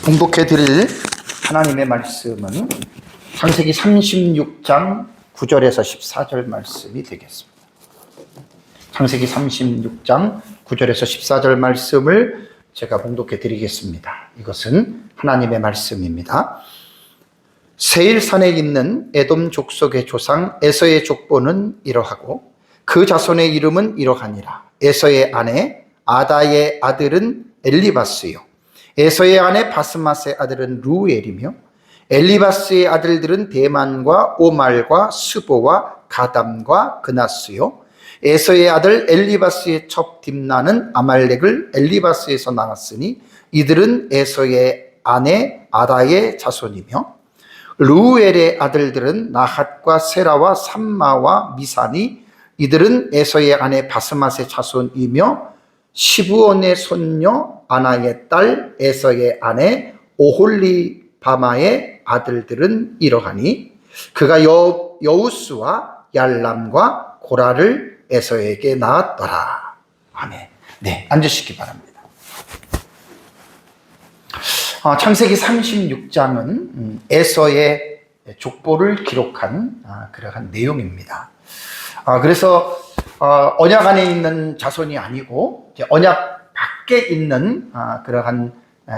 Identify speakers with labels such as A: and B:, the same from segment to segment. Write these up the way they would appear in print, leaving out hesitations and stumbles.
A: 봉독해 드릴 하나님의 말씀은 창세기 36장 9절에서 14절 말씀이 되겠습니다. 창세기 36장 9절에서 14절 말씀을 제가 봉독해 드리겠습니다. 이것은 하나님의 말씀입니다. 세일산에 있는 에돔 족속의 조상 에서의 족보는 이러하고 그 자손의 이름은 이러하니라. 에서의 아내 아다의 아들은 엘리바스요, 에서의 아내 바스맛의 아들은 루엘이며 엘리바스의 아들들은 대만과 오말과 스보와 가담과 그나스요, 에서의 아들 엘리바스의 첩 딥나는 아말렉을 엘리바스에서 낳았으니 이들은 에서의 아내 아다의 자손이며 루엘의 아들들은 나핫과 세라와 삼마와 미사니 이들은 에서의 아내 바스맛의 자손이며 시브온의 손녀 아나의 딸 에서의 아내 오홀리바마의 아들들은 이러하니 그가 여우스와 얄람과 고라를 에서에게 낳았더라. 아멘. 네, 앉으시기 바랍니다. 창세기 36장은 에서의 족보를 기록한 그러한 내용입니다. 그래서 언약 안에 있는 자손이 아니고 언약 밖에 있는 그러한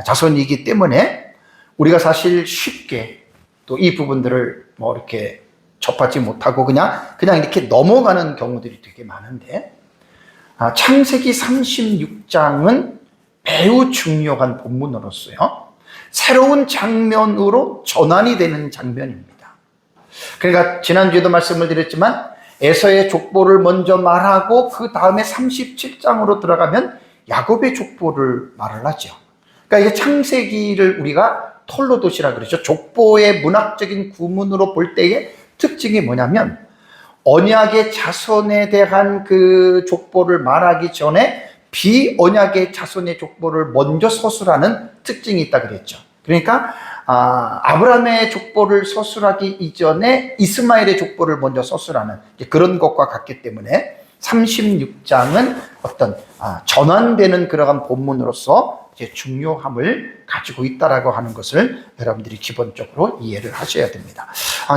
A: 자손이기 때문에 우리가 사실 쉽게 또 이 부분들을 뭐 이렇게 접하지 못하고 그냥 이렇게 넘어가는 경우들이 되게 많은데, 창세기 36장은 매우 중요한 본문으로서요 새로운 장면으로 전환이 되는 장면입니다. 그러니까 지난주에도 말씀을 드렸지만 에서의 족보를 먼저 말하고 그 다음에 37장으로 들어가면 야곱의 족보를 말을 하죠. 그러니까 이게 창세기를 우리가 톨로도시라 그러죠. 족보의 문학적인 구문으로 볼 때의 특징이 뭐냐면 언약의 자손에 대한 그 족보를 말하기 전에 비언약의 자손의 족보를 먼저 서술하는 특징이 있다 그랬죠. 그러니까 아브라함의 족보를 서술하기 이전에 이스마엘의 족보를 먼저 서술하는 그런 것과 같기 때문에 36장은 어떤 전환되는 그러한 본문으로서 중요함을 가지고 있다라고 하는 것을 여러분들이 기본적으로 이해를 하셔야 됩니다.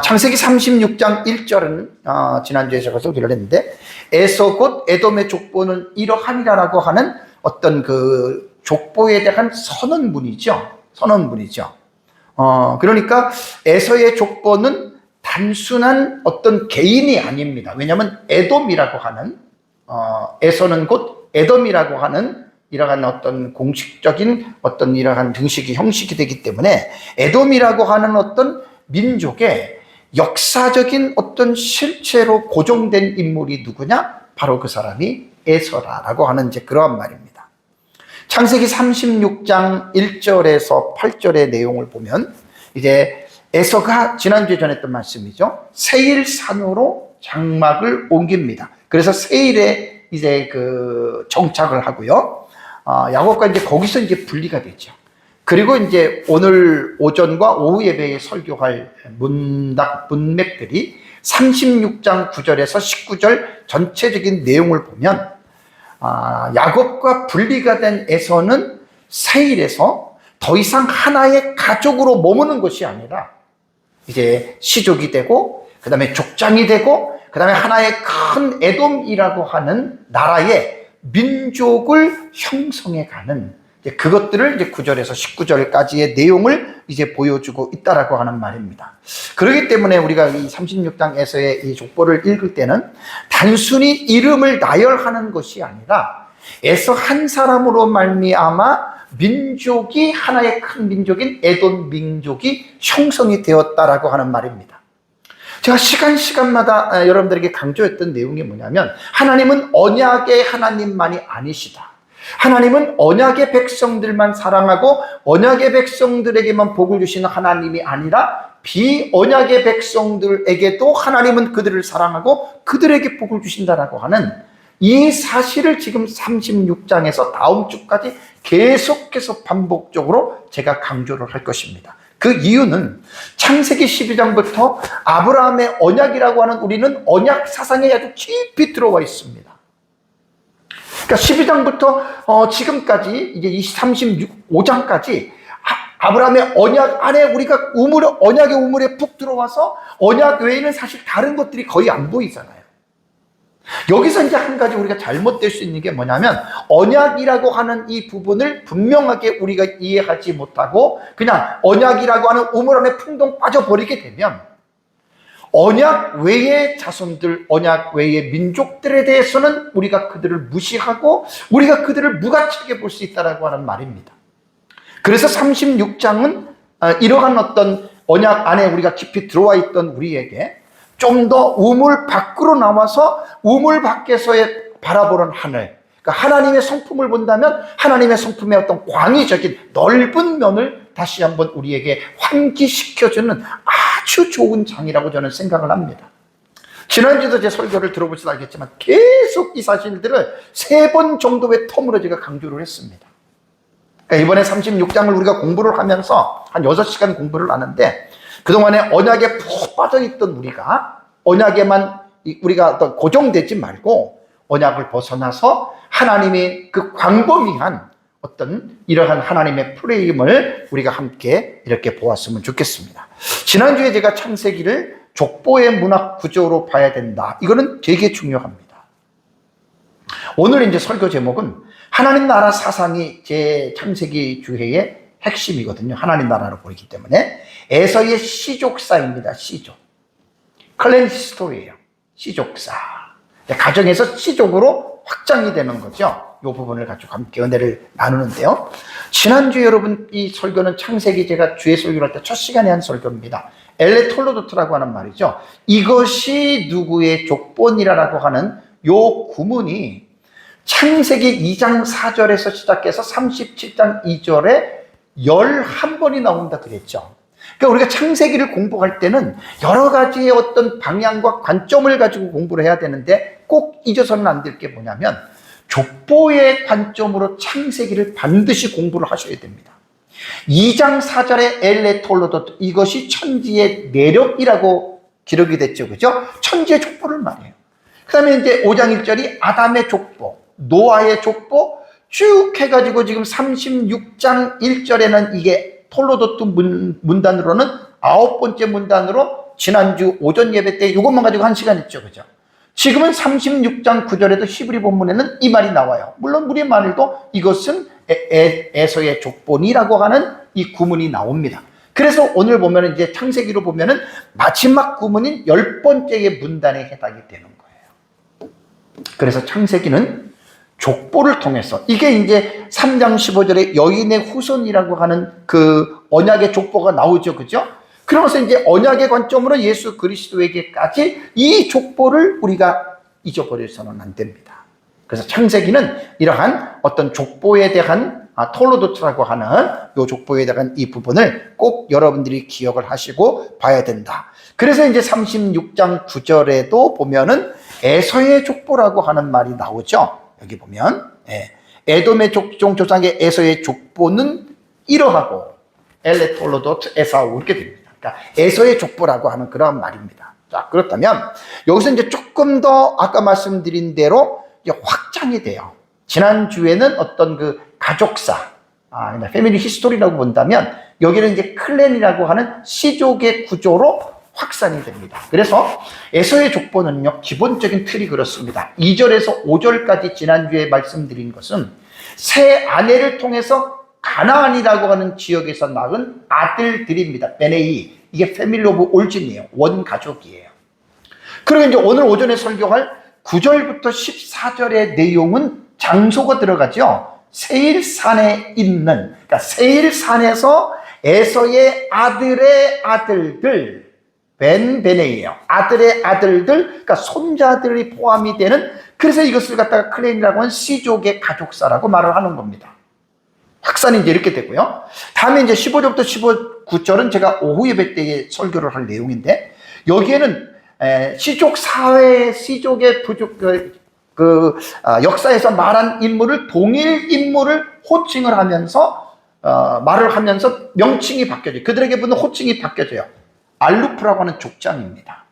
A: 창세기 36장 1절은 지난주에 제가 소개를 했는데 에서 곧 에돔의 족보는 이러하니라라고 하는 어떤 그 족보에 대한 선언문이죠. 그러니까 에서의 족보는 단순한 어떤 개인이 아닙니다. 왜냐하면 에돔이라고 하는 에서는 곧 에돔이라고 하는 이러한 어떤 공식적인 어떤 이러한 형식이 되기 때문에 에돔이라고 하는 어떤 민족의 역사적인 어떤 실체로 고정된 인물이 누구냐? 바로 그 사람이 에서라라고 하는 그러한 말입니다. 창세기 36장 1절에서 8절의 내용을 보면 이제 에서가 지난주에 전했던 말씀이죠. 세일산으로 장막을 옮깁니다. 그래서 세일에 이제 그 정착을 하고요. 야곱과 이제 거기서 이제 분리가 되죠. 그리고 이제 오늘 오전과 오후 예배에 설교할 문맥들이 36장 9절에서 19절 전체적인 내용을 보면 야곱과 분리가 된 에서는 세일에서 더 이상 하나의 가족으로 머무는 것이 아니라 이제 시족이 되고 그 다음에 족장이 되고 그 다음에 하나의 큰 에돔이라고 하는 나라의 민족을 형성해가는 그것들을 이제 9절에서 19절까지의 내용을 이제 보여주고 있다라고 하는 말입니다. 그렇기 때문에 우리가 이 36장에서의 이 족보를 읽을 때는 단순히 이름을 나열하는 것이 아니라 에서 한 사람으로 말미암아 민족이 하나의 큰 민족인 에돔 민족이 형성이 되었다라고 하는 말입니다. 제가 시간마다 여러분들에게 강조했던 내용이 뭐냐면 하나님은 언약의 하나님만이 아니시다. 하나님은 언약의 백성들만 사랑하고 언약의 백성들에게만 복을 주시는 하나님이 아니라 비언약의 백성들에게도 하나님은 그들을 사랑하고 그들에게 복을 주신다라고 하는 이 사실을 지금 36장에서 다음 주까지 계속해서 반복적으로 제가 강조를 할 것입니다. 그 이유는 창세기 12장부터 아브라함의 언약이라고 하는 우리는 언약 사상에 아주 깊이 들어와 있습니다. 그러니까 12장부터 지금까지 이제 35장까지 아브라함의 언약 안에 우리가 언약의 우물에 푹 들어와서 언약 외에는 사실 다른 것들이 거의 안 보이잖아요. 여기서 이제 한 가지 우리가 잘못될 수 있는 게 뭐냐면, 언약이라고 하는 이 부분을 분명하게 우리가 이해하지 못하고 그냥 언약이라고 하는 우물 안에 풍덩 빠져버리게 되면 언약 외의 자손들, 언약 외의 민족들에 대해서는 우리가 그들을 무시하고 우리가 그들을 무가치하게 볼 수 있다라고 하는 말입니다. 그래서 36장은 이러한 어떤 언약 안에 우리가 깊이 들어와 있던 우리에게 좀 더 우물 밖으로 나와서 우물 밖에서의 바라보는 하늘, 그러니까 하나님의 성품을 본다면 하나님의 성품의 어떤 광의적인 넓은 면을 다시 한번 우리에게 환기시켜주는 아주 좋은 장이라고 저는 생각을 합니다. 지난주에도 제 설교를 들어보시도 알겠지만 계속 이 사실들을 3번 정도의 텀으로 제가 강조를 했습니다. 그러니까 이번에 36장을 우리가 공부를 하면서 한 6시간 공부를 하는데, 그동안에 언약에 푹 빠져있던 우리가 언약에만 우리가 어떤 고정되지 말고 언약을 벗어나서 하나님의 그 광범위한 어떤 이러한 하나님의 프레임을 우리가 함께 이렇게 보았으면 좋겠습니다. 지난주에 제가 창세기를 족보의 문학 구조로 봐야 된다, 이거는 되게 중요합니다. 오늘 이제 설교 제목은 하나님 나라 사상이 제 창세기 주회의 핵심이거든요. 하나님 나라로 보이기 때문에 에서의 시족사입니다. 시족. 클랜 히스토리예요. 시족사. 가정에서 시족으로 확장이 되는 거죠. 이 부분을 가지고 함께 은혜를 나누는데요. 지난주 여러분 이 설교는 창세기 제가 주의 설교를 할 때 첫 시간에 한 설교입니다. 엘레 톨로도트라고 하는 말이죠. 이것이 누구의 족본이라고 하는 요 구문이 창세기 2장 4절에서 시작해서 37장 2절에 11번이 나온다 그랬죠. 그러니까 우리가 창세기를 공부할 때는 여러 가지의 어떤 방향과 관점을 가지고 공부를 해야 되는데 꼭 잊어서는 안 될 게 뭐냐면 족보의 관점으로 창세기를 반드시 공부를 하셔야 됩니다. 2장 4절에 엘레 톨로도트, 이것이 천지의 내력이라고 기록이 됐죠. 그죠? 천지의 족보를 말해요. 그 다음에 이제 5장 1절이 아담의 족보, 노아의 족보 쭉 해가지고 지금 36장 1절에는 이게 톨로도트 문단으로는 9번째 문단으로 지난주 오전 예배 때 이것만 가지고 1시간 했죠. 그죠? 지금은 36장 9절에도 히브리 본문에는 이 말이 나와요. 물론 우리 말도 이것은 에서의 족본이라고 하는 이 구문이 나옵니다. 그래서 오늘 보면 이제 창세기로 보면은 마지막 구문인 10번째의 문단에 해당이 되는 거예요. 그래서 창세기는 족보를 통해서, 이게 이제 3장 15절에 여인의 후손이라고 하는 그 언약의 족보가 나오죠. 그죠? 그러면서 이제 언약의 관점으로 예수 그리스도에게까지 이 족보를 우리가 잊어버려서는 안 됩니다. 그래서 창세기는 이러한 어떤 족보에 대한 톨로도트라고 하는 이 족보에 대한 이 부분을 꼭 여러분들이 기억을 하시고 봐야 된다. 그래서 이제 36장 9절에도 보면은 에서의 족보라고 하는 말이 나오죠. 여기 보면 에돔의 족종 조상의 에서의 족보는 이러하고 엘레 톨로도트 에사우 이렇게 됩니다. 그러니까 에서의 족보라고 하는 그런 말입니다. 자, 그렇다면 여기서 이제 조금 더 아까 말씀드린 대로 이제 확장이 돼요. 지난주에는 어떤 그 가족사, 패밀리 히스토리라고 본다면 여기는 이제 클랜이라고 하는 시족의 구조로 확산이 됩니다. 그래서 에서의 족보는요, 기본적인 틀이 그렇습니다. 2절에서 5절까지 지난주에 말씀드린 것은 새 아내를 통해서 가나안이라고 하는 지역에서 낳은 아들들입니다. 베네이, 이게 패밀리 오브 올진이에요. 원가족이에요. 그리고 이제 오늘 오전에 설교할 9절부터 14절의 내용은 장소가 들어가죠. 세일산에 있는, 그러니까 세일산에서 에서의 아들의 아들들, 베네이에요. 아들의 아들들, 그러니까 손자들이 포함이 되는, 그래서 이것을 갖다가 클랜이라고 하는 시족의 가족사라고 말을 하는 겁니다. 확산이 이제 이렇게 되고요. 다음에 이제 15절부터 19절은 제가 오후 예배 때에 설교를 할 내용인데, 여기에는 시족 사회, 시족의 부족, 역사에서 말한 인물을 동일 인물을 호칭을 하면서 말을 하면서 명칭이 바뀌어져요. 그들에게 붙는 호칭이 바뀌어져요. 알루프라고 하는 족장입니다.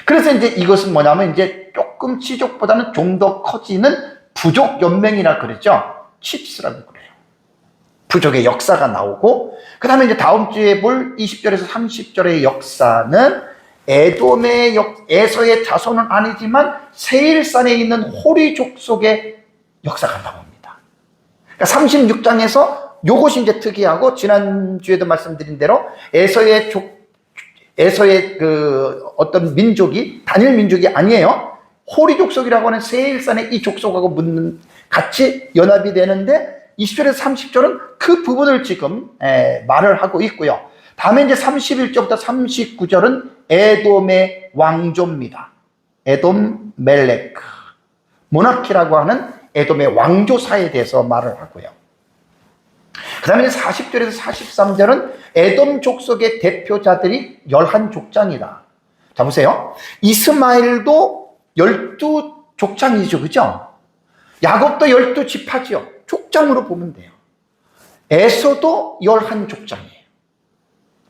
A: 그래서 이제 이것은 뭐냐면 이제 조금 시족보다는 좀 더 커지는 부족 연맹이라 그러죠. 칩스라고 그래요. 부족의 역사가 나오고, 그 다음에 이제 다음 주에 볼 20절에서 30절의 역사는 에서의 자손은 아니지만 세일산에 있는 호리 족속의 역사가 나옵니다. 그러니까 36장에서 요것이 이제 특이하고, 지난주에도 말씀드린 대로 에서의 그 어떤 민족이 단일 민족이 아니에요. 호리 족속이라고 하는 세일산의 이 족속하고 같이 연합이 되는데, 20절에서 30절은 그 부분을 지금 말을 하고 있고요. 다음에 이제 31절부터 39절은 에돔의 왕조입니다. 에돔 멜레크, 모나키라고 하는 에돔의 왕조사에 대해서 말을 하고요. 그 다음에 40절에서 43절은 에돔 족속의 대표자들이 11족장이다. 자, 보세요. 이스마엘도 12족장이죠. 그죠? 야곱도 12지파지요. 족장으로 보면 돼요. 에서도 11족장이에요.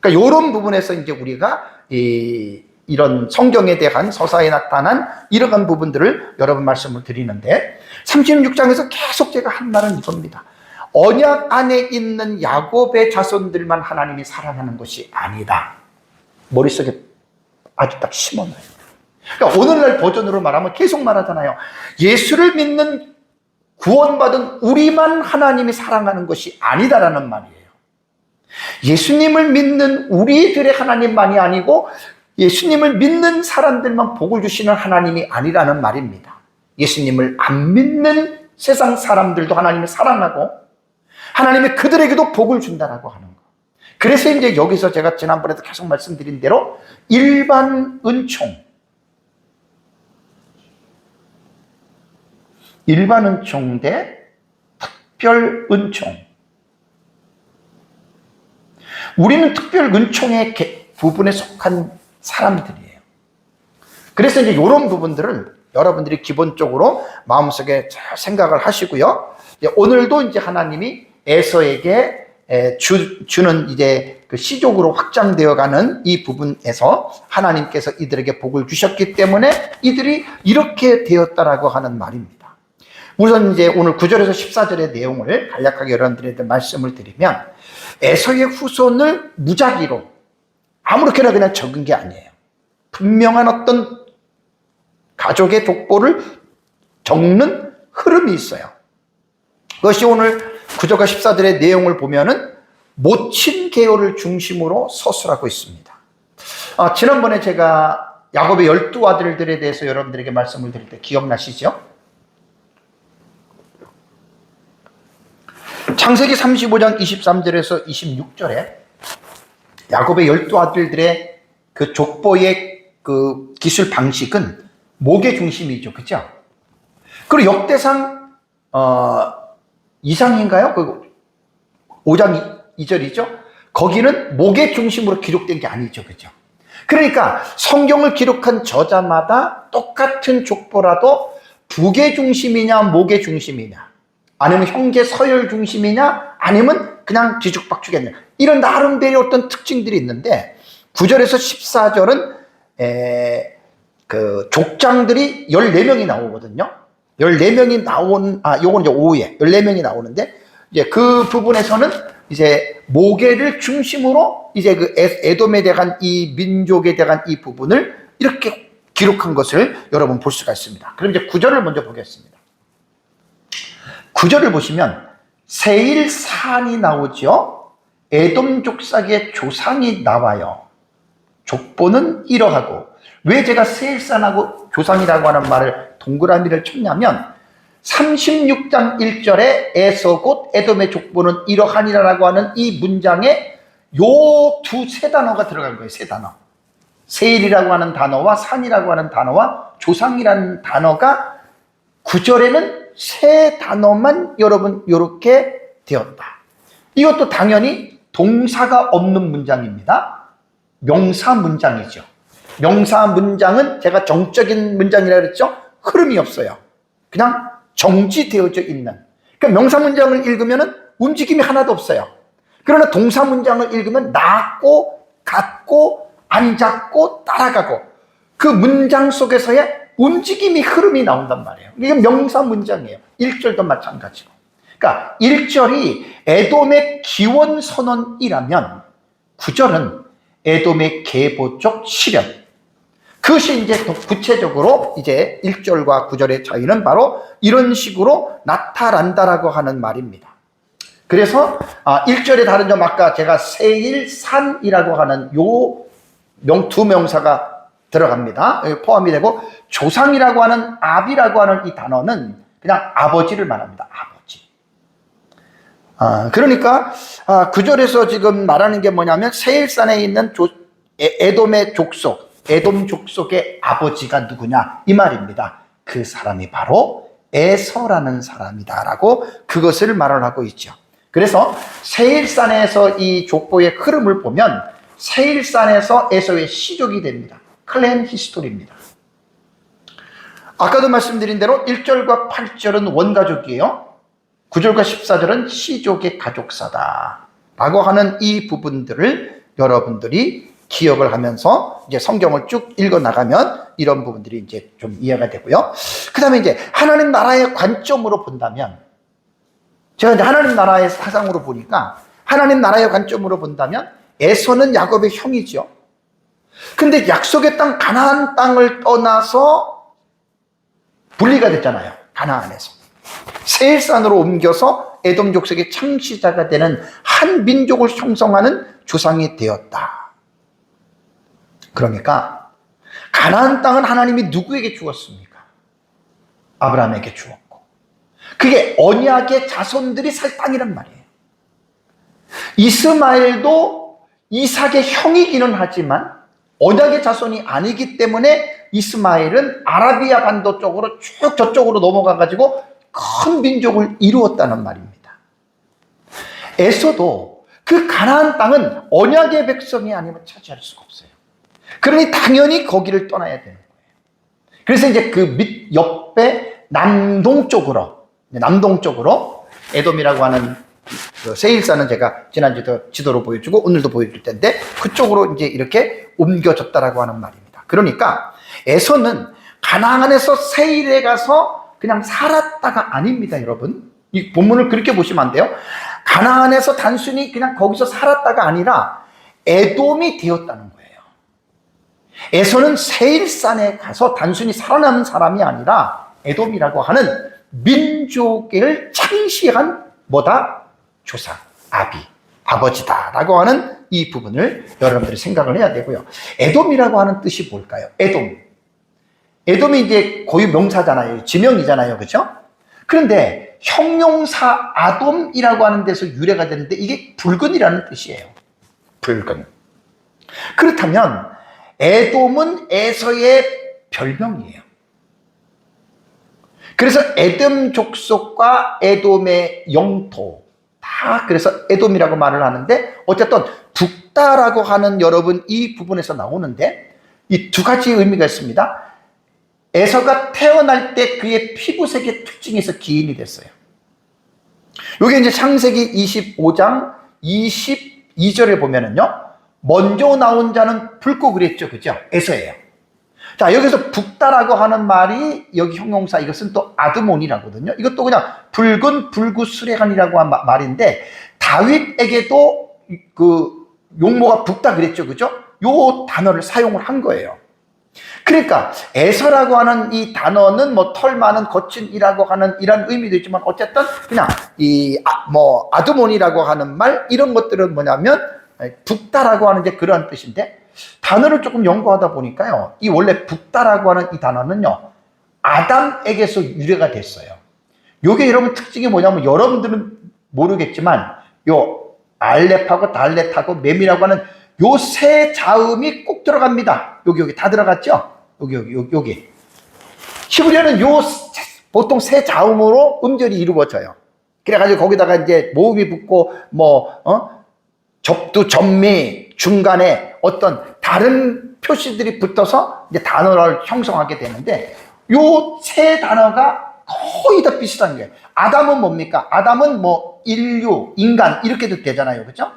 A: 그러니까 이런 부분에서 이제 우리가 이런 성경에 대한 서사에 나타난 이러한 부분들을 여러분 말씀을 드리는데, 36장에서 계속 제가 한 말은 이겁니다. 언약 안에 있는 야곱의 자손들만 하나님이 사랑하는 것이 아니다. 머릿속에 아주 딱 심어놔요. 그러니까 오늘날 버전으로 말하면 계속 말하잖아요. 예수를 믿는 구원받은 우리만 하나님이 사랑하는 것이 아니다라는 말이에요. 예수님을 믿는 우리들의 하나님만이 아니고 예수님을 믿는 사람들만 복을 주시는 하나님이 아니라는 말입니다. 예수님을 안 믿는 세상 사람들도 하나님을 사랑하고 하나님이 그들에게도 복을 준다라고 하는 거. 그래서 이제 여기서 제가 지난번에도 계속 말씀드린 대로 일반 은총 대 특별 은총. 우리는 특별 은총의 부분에 속한 사람들이에요. 그래서 이제 이런 부분들을 여러분들이 기본적으로 마음속에 잘 생각을 하시고요. 오늘도 이제 하나님이 에서에게 주는 이제 그 시족으로 확장되어 가는 이 부분에서 하나님께서 이들에게 복을 주셨기 때문에 이들이 이렇게 되었다라고 하는 말입니다. 우선 이제 오늘 9절에서 14절의 내용을 간략하게 여러분들한테 말씀을 드리면, 에서의 후손을 무작위로 아무렇게나 그냥 적은 게 아니에요. 분명한 어떤 가족의 족보를 적는 흐름이 있어요. 그것이 오늘 9절과 14절의 내용을 보면은 모친 계열을 중심으로 서술하고 있습니다. 지난번에 제가 야곱의 12아들들에 대해서 여러분들에게 말씀을 드릴 때 기억나시죠? 창세기 35장 23절에서 26절에 야곱의 12아들들의 그 족보의 그 기술 방식은 목의 중심이죠. 그죠? 그리고 역대상 2장인가요? 그 5장 2절이죠? 거기는 목의 중심으로 기록된 게 아니죠. 그죠? 그러니까 성경을 기록한 저자마다 똑같은 족보라도 북의 중심이냐 목의 중심이냐, 아니면 형제 서열 중심이냐, 아니면 그냥 뒤죽박죽이냐, 이런 나름대로의 어떤 특징들이 있는데, 9절에서 14절은 그 족장들이 14명이 나오거든요. 14명이 요건 이제 오후에 14명이 나오는데, 이제 그 부분에서는 이제 모계를 중심으로 이제 그 에돔에 대한 이 민족에 대한 이 부분을 이렇게 기록한 것을 여러분 볼 수가 있습니다. 그럼 이제 9절을 먼저 보겠습니다. 9절을 보시면 세일산이 나오죠. 에돔 족속의 조상이 나와요. 족보는 이러하고. 왜 제가 세일산하고 조상이라고 하는 말을 동그라미를 쳤냐면 36장 1절에 에서 곧 에돔의 족보는 이러하니라라고 하는 이 문장에 요 세 단어가 들어간 거예요. 세 단어. 세일이라고 하는 단어와 산이라고 하는 단어와 조상이라는 단어가 9절에는 세 단어만 여러분 이렇게 되었다. 이것도 당연히 동사가 없는 문장입니다. 명사 문장이죠. 명사 문장은 제가 정적인 문장이라고 그랬죠. 흐름이 없어요. 그냥 정지되어져 있는. 그러니까 명사 문장을 읽으면 움직임이 하나도 없어요. 그러나 동사 문장을 읽으면 낳고 갖고 앉았고 따라가고 그 문장 속에서의 움직임이 흐름이 나온단 말이에요. 이게 명사 문장이에요. 1절도 마찬가지고. 그러니까 1절이 에돔의 기원 선언이라면 9절은 에돔의 계보적 실현. 그것이 이제 더 구체적으로 이제 1절과 9절의 차이는 바로 이런 식으로 나타난다라고 하는 말입니다. 그래서 1절의 다른 점, 아까 제가 세일산이라고 하는 요 두 명사가 들어갑니다. 포함이 되고, 조상이라고 하는 아비라고 하는 이 단어는 그냥 아버지를 말합니다. 아버지. 그러니까 9절에서 지금 말하는 게 뭐냐면 세일산에 있는 에돔의 족속, 에돔 족속의 아버지가 누구냐 이 말입니다. 그 사람이 바로 에서라는 사람이다라고 그것을 말을 하고 있죠. 그래서 세일산에서 이 족보의 흐름을 보면 세일산에서 에서의 시족이 됩니다. 클랜 히스토리입니다. 아까도 말씀드린 대로 1절과 8절은 원가족이에요. 9절과 14절은 시족의 가족사다 라고 하는 이 부분들을 여러분들이 기억을 하면서 이제 성경을 쭉 읽어 나가면 이런 부분들이 이제 좀 이해가 되고요. 그 다음에 이제 하나님 나라의 관점으로 본다면, 제가 이제 하나님 나라의 사상으로 보니까 하나님 나라의 관점으로 본다면 에서는 야곱의 형이죠. 근데 약속의 땅 가나안 땅을 떠나서 분리가 됐잖아요. 가나안에서 세일산으로 옮겨서 에돔 족속의 창시자가 되는 한 민족을 형성하는 조상이 되었다. 그러니까 가나안 땅은 하나님이 누구에게 주었습니까? 아브라함에게 주었고, 그게 언약의 자손들이 살 땅이란 말이에요. 이스마엘도 이삭의 형이기는 하지만 언약의 자손이 아니기 때문에 이스마엘은 아라비아 반도 쪽으로 쭉 저쪽으로 넘어가가지고 큰 민족을 이루었다는 말입니다. 에서도 그 가나안 땅은 언약의 백성이 아니면 차지할 수가 없어요. 그러니 당연히 거기를 떠나야 되는 거예요. 그래서 이제 그 밑 옆에 남동쪽으로 에돔이라고 하는 그 세일산은 제가 지난주도 지도로 보여주고 오늘도 보여줄 텐데 그쪽으로 이제 이렇게 옮겨졌다라고 하는 말입니다. 그러니까 에서는 가나안에서 세일에 가서 그냥 살았다가 아닙니다, 여러분. 이 본문을 그렇게 보시면 안 돼요. 가나안에서 단순히 그냥 거기서 살았다가 아니라 에돔이 되었다는 거예요. 에서는 세일산에 가서 단순히 살아남은 사람이 아니라 에돔이라고 하는 민족을 창시한 뭐다? 조상, 아버지다라고 하는 이 부분을 여러분들이 생각을 해야 되고요. 에돔이라고 하는 뜻이 뭘까요? 에돔이 이제 고유 명사잖아요. 지명이잖아요. 그렇죠? 그런데 형용사 아돔이라고 하는 데서 유래가 되는데 이게 붉은이라는 뜻이에요. 붉은. 그렇다면 에돔은 에서의 별명이에요. 그래서 에돔 족속과 에돔의 영토 다 그래서 에돔이라고 말을 하는데, 어쨌든 북다라고 하는 여러분 이 부분에서 나오는데 이 두 가지 의미가 있습니다. 에서가 태어날 때 그의 피부색의 특징이 있어 기인이 됐어요. 이게 이제 창세기 25장 22절에 보면은요, 먼저 나온 자는 붉고 그랬죠. 그죠? 에서예요. 자, 여기서 북다라고 하는 말이 여기 형용사, 이것은 또 아드몬이라거든요. 이것도 그냥 붉은 불구수레간이라고 한 말인데, 다윗에게도 그 용모가 북다 그랬죠. 그죠? 요 단어를 사용을 한 거예요. 그러니까 에서라고 하는 이 단어는 뭐 털 많은 거친이라고 하는 이런 의미도 있지만, 어쨌든 그냥 이 아드몬이라고 하는 말, 이런 것들은 뭐냐면 북다라고 하는 이제 그런 뜻인데, 단어를 조금 연구하다 보니까요, 이 원래 북다라고 하는 이 단어는요, 아담에게서 유래가 됐어요. 요게 여러분 특징이 뭐냐면, 여러분들은 모르겠지만 요 알렙하고 달렛하고 mem이라고 하는 요 세 자음이 꼭 들어갑니다. 여기 다 들어갔죠? 여기 히브리어는 요 보통 세 자음으로 음절이 이루어져요. 그래가지고 거기다가 이제 모음이 붙고 접두, 접미, 중간에 어떤 다른 표시들이 붙어서 이제 단어를 형성하게 되는데, 요 세 단어가 거의 다 비슷한 거예요. 아담은 뭡니까? 아담은 뭐 인류, 인간 이렇게도 되잖아요. 그렇죠?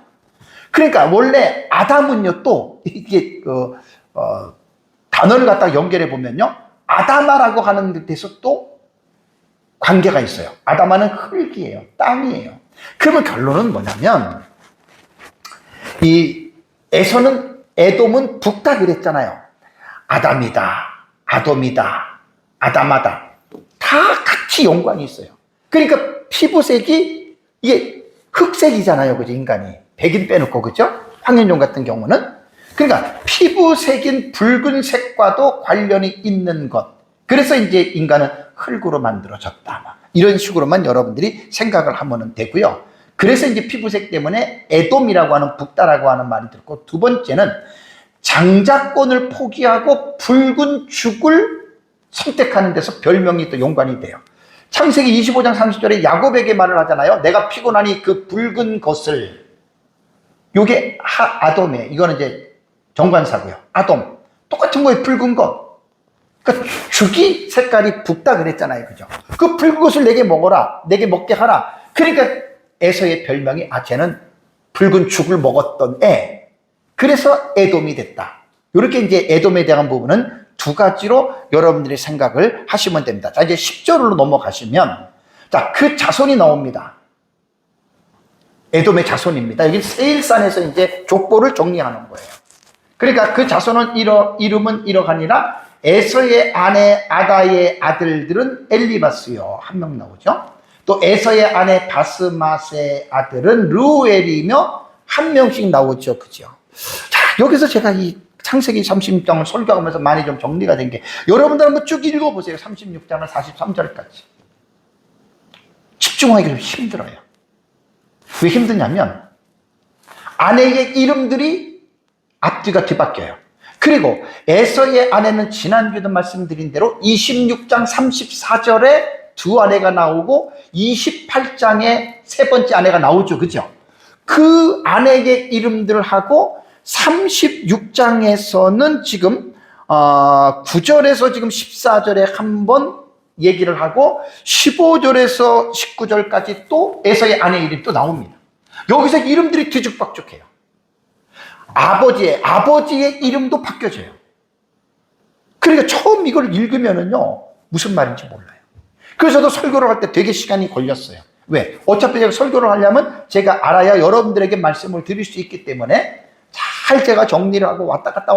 A: 그러니까 원래 아담은요, 또 이게 단어를 갖다가 연결해 보면요, 아담아라고 하는 데서 또 관계가 있어요. 아담아는 흙이에요. 땅이에요. 그러면 결론은 뭐냐면 이 에돔은 북다 그랬잖아요. 아담이다, 아돔이다, 아담하다. 다 같이 연관이 있어요. 그러니까 피부색이 이게 흑색이잖아요. 그죠? 인간이. 백인 빼놓고, 그죠? 황현종 같은 경우는. 그러니까 피부색인 붉은색과도 관련이 있는 것. 그래서 이제 인간은 흙으로 만들어졌다. 이런 식으로만 여러분들이 생각을 하면 되고요. 그래서 이제 피부색 때문에 에돔이라고 하는 북다라고 하는 말이 들고, 두 번째는 장자권을 포기하고 붉은 죽을 선택하는 데서 별명이 또 연관이 돼요. 창세기 25장 30절에 야곱에게 말을 하잖아요. 내가 피곤하니 그 붉은 것을, 요게 아돔이에요. 이거는 이제 정관사고요. 아돔. 똑같은 거예요. 붉은 것. 그러니까 죽이 색깔이 붉다 그랬잖아요. 그죠? 그 붉은 것을 내게 먹어라. 내게 먹게 하라. 그러니까 에서의 별명이 쟤는 붉은 죽을 먹었던 애. 그래서 에돔이 됐다. 이렇게 이제 에돔에 대한 부분은 두 가지로 여러분들이 생각을 하시면 됩니다. 자, 이제 10절로 넘어가시면, 자, 그 자손이 나옵니다. 에돔의 자손입니다. 여기 세일산에서 이제 족보를 정리하는 거예요. 그러니까 그 자손은 이름은 이러하니라. 에서의 아내 아다의 아들들은 엘리바스요. 한 명 나오죠. 또 에서의 아내 바스맛의 아들은 르우엘이며 한 명씩 나오죠. 그죠? 자, 여기서 제가 이 창세기 36장을 설교하면서 많이 좀 정리가 된 게, 여러분들 한번 쭉 읽어보세요. 36장을 43절까지. 집중하기가 좀 힘들어요. 왜 힘드냐면 아내의 이름들이 앞뒤가 뒤바뀌어요. 그리고 에서의 아내는 지난주에도 말씀드린 대로 26장 34절에 두 아내가 나오고 28장에 세 번째 아내가 나오죠. 그죠? 그 아내의 이름들을 하고 36장에서는 지금 9절에서 지금 14절에 한 번 얘기를 하고 15절에서 19절까지 또 에서의 아내 이름이 또 나옵니다. 여기서 이름들이 뒤죽박죽해요. 아버지의 이름도 바뀌어져요. 그러니까 처음 이걸 읽으면은요, 무슨 말인지 몰라요. 그래서 저도 설교를 할 때 되게 시간이 걸렸어요. 왜? 어차피 제가 설교를 하려면 제가 알아야 여러분들에게 말씀을 드릴 수 있기 때문에 잘 제가 정리를 하고 왔다 갔다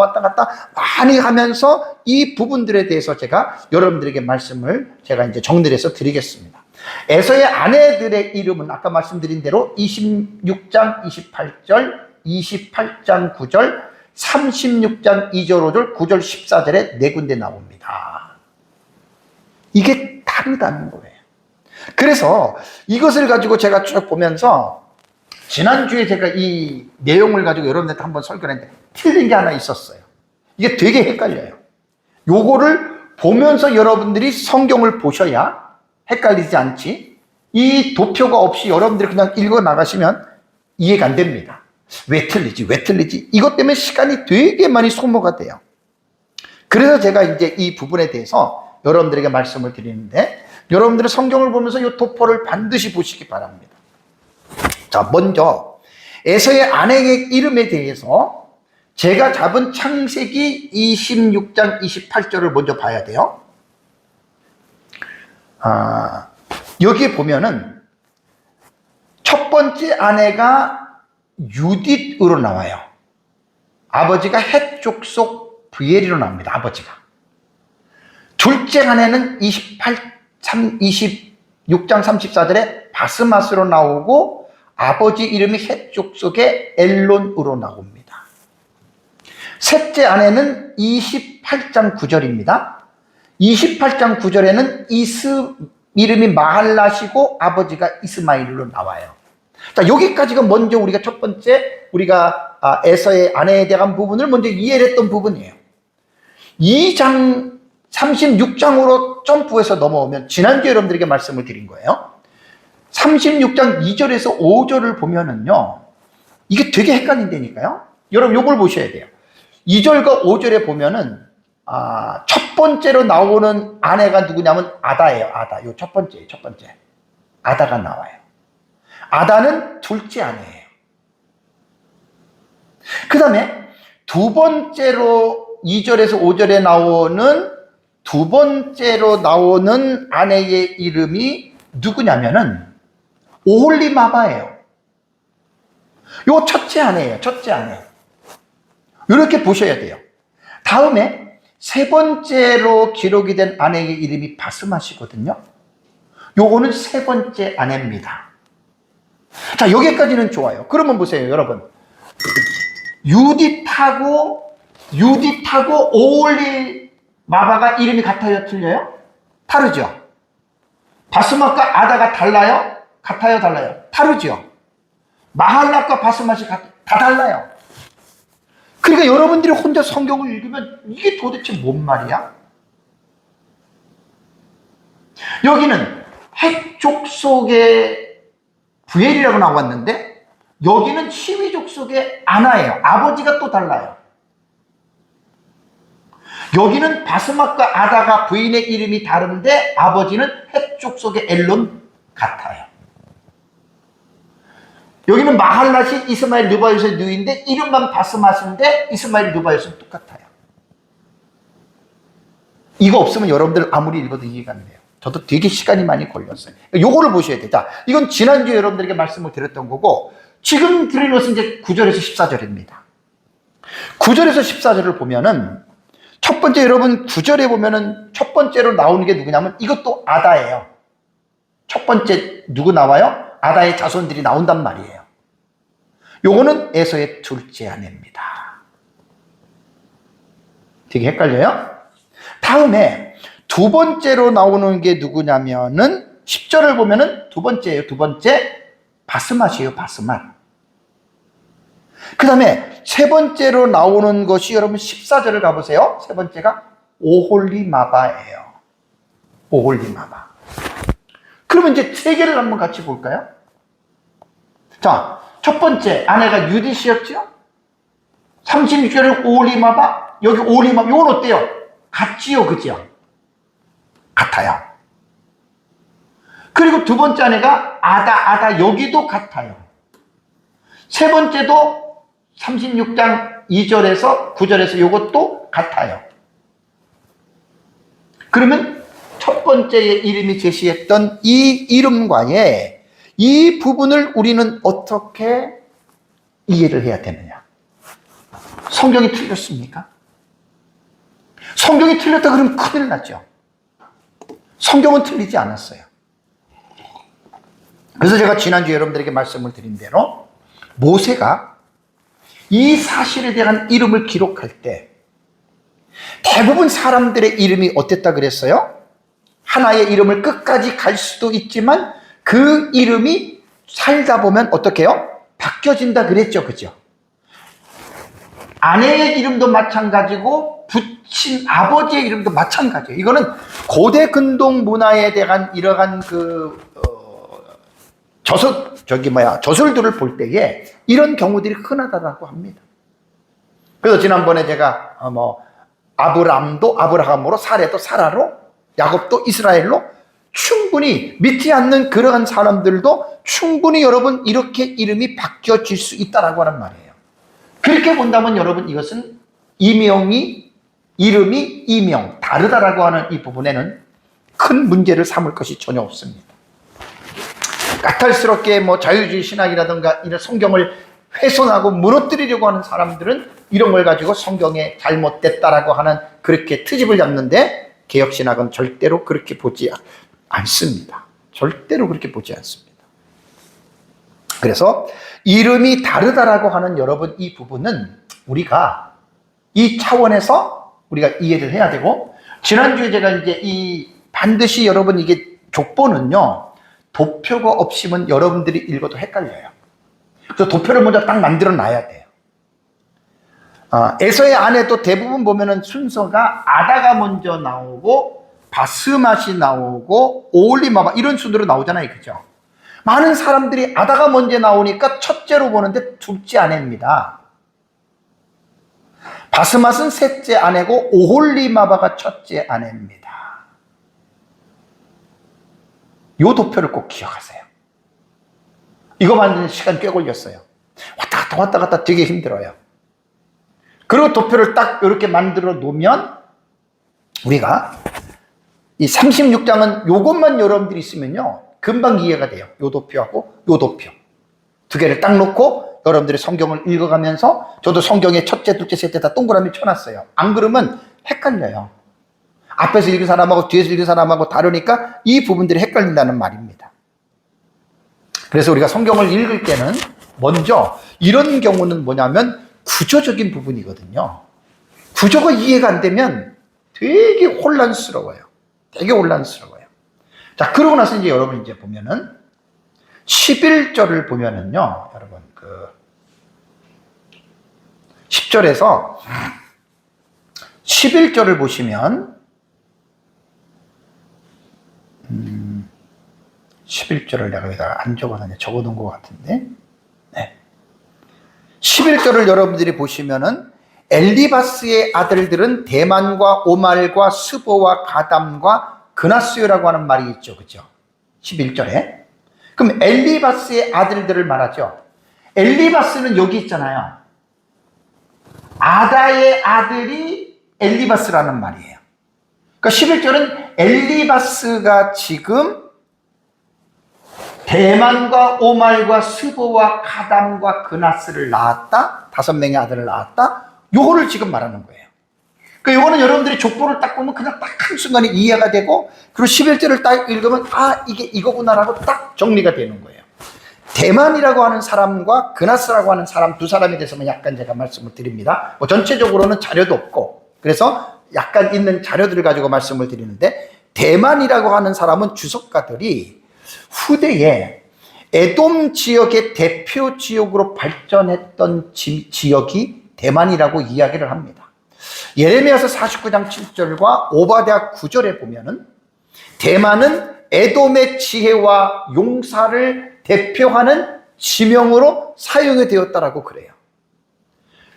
A: 많이 하면서 이 부분들에 대해서 제가 여러분들에게 말씀을 제가 이제 정리를 해서 드리겠습니다. 에서의 아내들의 이름은 아까 말씀드린 대로 26장 28절, 28장 9절, 36장 2절, 5절, 9절, 14절에 네 군데 나옵니다. 이게 다르다는 거예요. 그래서 이것을 가지고 제가 쭉 보면서 지난주에 제가 이 내용을 가지고 여러분들한테 한번 설교를 했는데 틀린 게 하나 있었어요. 이게 되게 헷갈려요. 요거를 보면서 여러분들이 성경을 보셔야 헷갈리지 않지, 이 도표가 없이 여러분들이 그냥 읽어 나가시면 이해가 안 됩니다. 왜 틀리지? 이것 때문에 시간이 되게 많이 소모가 돼요. 그래서 제가 이제 이 부분에 대해서 여러분들에게 말씀을 드리는데, 여러분들은 성경을 보면서 이 도표를 반드시 보시기 바랍니다. 자, 먼저 에서의 아내의 이름에 대해서 제가 잡은 창세기 26장 28절을 먼저 봐야 돼요. 여기에 보면은 첫 번째 아내가 유딧으로 나와요. 아버지가 헷 족속 브엘이로 나옵니다. 아버지가. 둘째 아내는 26장 34절에 바스맛으로 나오고 아버지 이름이 헷 족속의 엘론으로 나옵니다. 셋째 아내는 28장 9절입니다. 28장 9절에는 이름이 마할라시고 아버지가 이스마일로 나와요. 자, 여기까지가 먼저 우리가 첫 번째, 우리가 에서의 아내에 대한 부분을 먼저 이해를 했던 부분이에요. 2장 36장으로 점프해서 넘어오면, 지난주에 여러분들에게 말씀을 드린 거예요. 36장 2절에서 5절을 보면은요, 이게 되게 헷갈린다니까요. 여러분 요걸 보셔야 돼요. 2절과 5절에 보면은 첫 번째로 나오는 아내가 누구냐면 아다예요. 아다. 요 첫 번째. 아다가 나와요. 아다는 둘째 아내예요. 그 다음에 두 번째로 2절에서 5절에 나오는 두 번째로 나오는 아내의 이름이 누구냐면은 오홀리마바예요. 요 첫째 아내예요. 첫째 아내. 이렇게 보셔야 돼요. 다음에 세 번째로 기록이 된 아내의 이름이 바스맛이거든요. 요거는 세 번째 아내입니다. 자, 여기까지는 좋아요. 그러면 보세요, 여러분. 유딧하고 오홀리마바가 이름이 같아요, 틀려요? 다르죠. 바스맛과 아다가 달라요? 같아요, 달라요? 다르죠. 마할락과 바스맛이 다 달라요. 그러니까 여러분들이 혼자 성경을 읽으면 이게 도대체 뭔 말이야? 여기는 헷 족속의 부엘이라고 나왔는데 여기는 시위 족속의 아나예요. 아버지가 또 달라요. 여기는 바스맛과 아다가 부인의 이름이 다른데 아버지는 헷 족속의 엘론 같아요. 여기는 마할랏이 이스마엘 느바요스의 누이인데 이름만 바스맛인데 이스마엘 느바요스는 똑같아요. 이거 없으면 여러분들 아무리 읽어도 이해가 안 돼요. 저도 되게 시간이 많이 걸렸어요. 요거를 보셔야 돼요. 자, 이건 지난주에 여러분들에게 말씀을 드렸던 거고 지금 드린 것은 이제 9절에서 14절입니다. 9절에서 14절을 보면은 첫 번째 여러분 9절에 보면은 첫 번째로 나오는 게 누구냐면 이것도 아다예요. 첫 번째 누구 나와요? 아다의 자손들이 나온단 말이에요. 요거는 에서의 둘째 아내입니다. 되게 헷갈려요? 다음에 두 번째로 나오는 게 누구냐면은 10절을 보면은 두 번째예요. 두 번째 바스맛이에요. 바스맛. 그 다음에 세 번째로 나오는 것이 여러분 14절을 가보세요. 세 번째가 오홀리마바예요. 오홀리마바. 그러면 이제 세 개를 한번 같이 볼까요? 자, 첫 번째 아내가 유딧이었죠? 36절에 오홀리마바, 여기 오홀리마바, 이건 어때요? 같지요, 그죠? 같아요. 그리고 두 번째 아내가 아다, 여기도 같아요. 세 번째도 36장 2절에서 9절에서 이것도 같아요. 그러면 첫 번째의 이름이 제시했던 이 이름과의 이 부분을 우리는 어떻게 이해를 해야 되느냐? 성경이 틀렸습니까? 성경이 틀렸다 그러면 큰일 나죠. 성경은 틀리지 않았어요. 그래서 제가 지난주에 여러분들에게 말씀을 드린 대로 모세가 이 사실에 대한 이름을 기록할 때 대부분 사람들의 이름이 어땠다 그랬어요? 하나의 이름을 끝까지 갈 수도 있지만 그 이름이 살다 보면 어떻게 해요? 바뀌어진다 그랬죠. 그죠? 아내의 이름도 마찬가지고 부친 아버지의 이름도 마찬가지예요. 이거는 고대 근동 문화에 대한 이러한 저술들을 볼 때에 이런 경우들이 흔하다고 합니다. 그래서 지난번에 제가 아브람도 아브라함으로, 사레도 사라로, 야곱도 이스라엘로 충분히 믿지 않는 그러한 사람들도 충분히 여러분 이렇게 이름이 바뀌어질 수 있다라고 하는 말이에요. 그렇게 본다면 여러분 이것은 이름이 이명 다르다라고 하는 이 부분에는 큰 문제를 삼을 것이 전혀 없습니다. 까탈스럽게 자유주의 신학이라든가 이런 성경을 훼손하고 무너뜨리려고 하는 사람들은 이런 걸 가지고 성경에 잘못됐다라고 하는 그렇게 트집을 잡는데 개혁신학은 절대로 그렇게 보지 않습니다. 절대로 그렇게 보지 않습니다. 그래서 이름이 다르다라고 하는 여러분 이 부분은 우리가 이 차원에서 우리가 이해를 해야 되고, 지난주에 제가 이제 반드시 여러분 이게 족보는요 도표가 없이면 여러분들이 읽어도 헷갈려요. 그래서 도표를 먼저 딱 만들어 놔야 돼요. 에서의 아내도 대부분 보면은 순서가 아다가 먼저 나오고 바스맛이 나오고 오홀리마바 이런 순으로 나오잖아요. 그죠? 많은 사람들이 아다가 먼저 나오니까 첫째로 보는데 둘째 아내입니다. 바스맛은 셋째 아내고 오홀리마바가 첫째 아내입니다. 이 도표를 꼭 기억하세요. 이거 만드는 시간 꽤 걸렸어요. 왔다 갔다 되게 힘들어요. 그리고 도표를 딱 이렇게 만들어 놓으면 우리가 이 36장은 요것만 여러분들이 있으면요, 금방 이해가 돼요. 요 도표하고 요 도표. 두 개를 딱 놓고 여러분들이 성경을 읽어가면서, 저도 성경에 첫째, 둘째, 셋째 다 동그라미 쳐놨어요. 안 그러면 헷갈려요. 앞에서 읽은 사람하고 뒤에서 읽은 사람하고 다르니까 이 부분들이 헷갈린다는 말입니다. 그래서 우리가 성경을 읽을 때는 먼저 이런 경우는 뭐냐면 구조적인 부분이거든요. 구조가 이해가 안 되면 되게 혼란스러워요. 되게 혼란스러워요. 자, 그러고 나서 이제 여러분 이제 보면은 11절을 보면은요, 여러분 10절에서 11절을 보시면 11절을 내가 여기다가 안 적어놨네. 적어놓은 것 같은데. 네. 11절을 여러분들이 보시면은 엘리바스의 아들들은 대만과 오말과 스보와 가담과 그나스요라고 하는 말이 있죠. 그죠? 11절에. 그럼 엘리바스의 아들들을 말하죠. 엘리바스는 여기 있잖아요. 아다의 아들이 엘리바스라는 말이에요. 그러니까 11절은 엘리바스가 지금 대만과 오말과 스보와 가담과 그나스를 낳았다. 5명의 아들을 낳았다. 요거를 지금 말하는 거예요. 그러니까 요거는 여러분들이 족보를 딱 보면 그냥 딱 한순간에 이해가 되고, 그리고 11절을 딱 읽으면 아, 이게 이거구나라고 딱 정리가 되는 거예요. 대만이라고 하는 사람과 그나스라고 하는 사람, 두 사람에 대해서만 약간 제가 말씀을 드립니다. 뭐 전체적으로는 자료도 없고, 그래서 약간 있는 자료들을 가지고 말씀을 드리는데, 대만이라고 하는 사람은 주석가들이 후대에 에돔 지역의 대표 지역으로 발전했던 지역이 대만이라고 이야기를 합니다. 예레미야서 49장 7절과 오바댜 9절에 보면은 대만은 에돔의 지혜와 용사를 대표하는 지명으로 사용이 되었다라고 그래요.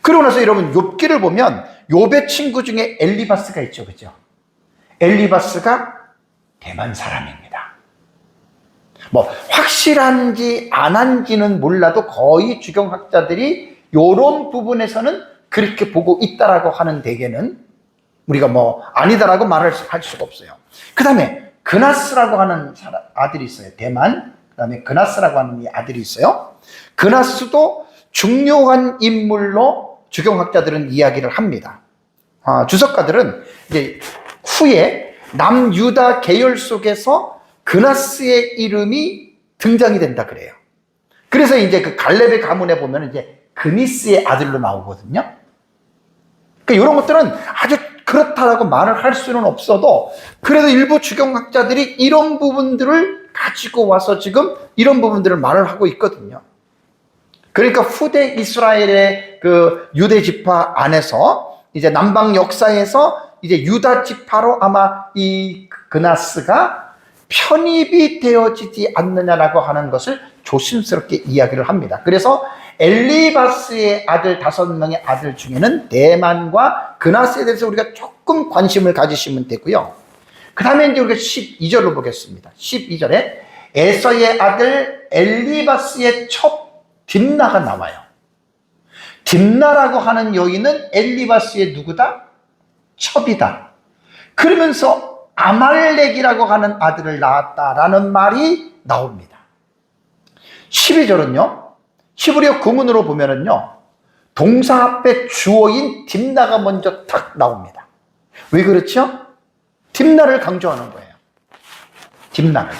A: 그러고 나서 여러분 욥기를 보면 욥의 친구 중에 엘리바스가 있죠. 그죠? 엘리바스가 대만 사람입니다. 뭐 확실한지 안 한지는 몰라도 거의 주경학자들이 이런 부분에서는 그렇게 보고 있다라고 하는 대개는 우리가 뭐 아니다라고 말할 수가 없어요. 그 다음에 그나스라고 하는 아들이 있어요. 대만. 그 다음에 그나스라고 하는 이 아들이 있어요. 그나스도 중요한 인물로 주경학자들은 이야기를 합니다. 주석가들은 이제 후에 남유다 계열 속에서 그나스의 이름이 등장이 된다 그래요. 그래서 이제 그 갈렙의 가문에 보면 이제 그니스의 아들로 나오거든요. 그러니까 이런 것들은 아주 그렇다라고 말을 할 수는 없어도 그래도 일부 주경학자들이 이런 부분들을 가지고 와서 지금 이런 부분들을 말을 하고 있거든요. 그러니까 후대 이스라엘의 그 유대 지파 안에서 이제 남방 역사에서 이제 유다 지파로 아마 이 그나스가 편입이 되어지지 않느냐라고 하는 것을 조심스럽게 이야기를 합니다. 그래서 엘리바스의 아들 5명의 아들 중에는 대만과 그나스에 대해서 우리가 조금 관심을 가지시면 되고요. 그 다음에 이제 우리가 12절로 보겠습니다. 12절에 에서의 아들 엘리바스의 첩 딥나가 나와요. 딥나라고 하는 여인은 엘리바스의 누구다? 첩이다. 그러면서 아말렉이라고 하는 아들을 낳았다라는 말이 나옵니다. 12절은요, 히브리어 구문으로 보면은요, 동사 앞에 주어인 딥나가 먼저 탁 나옵니다. 왜 그렇죠? 딥나를 강조하는 거예요. 딥나를.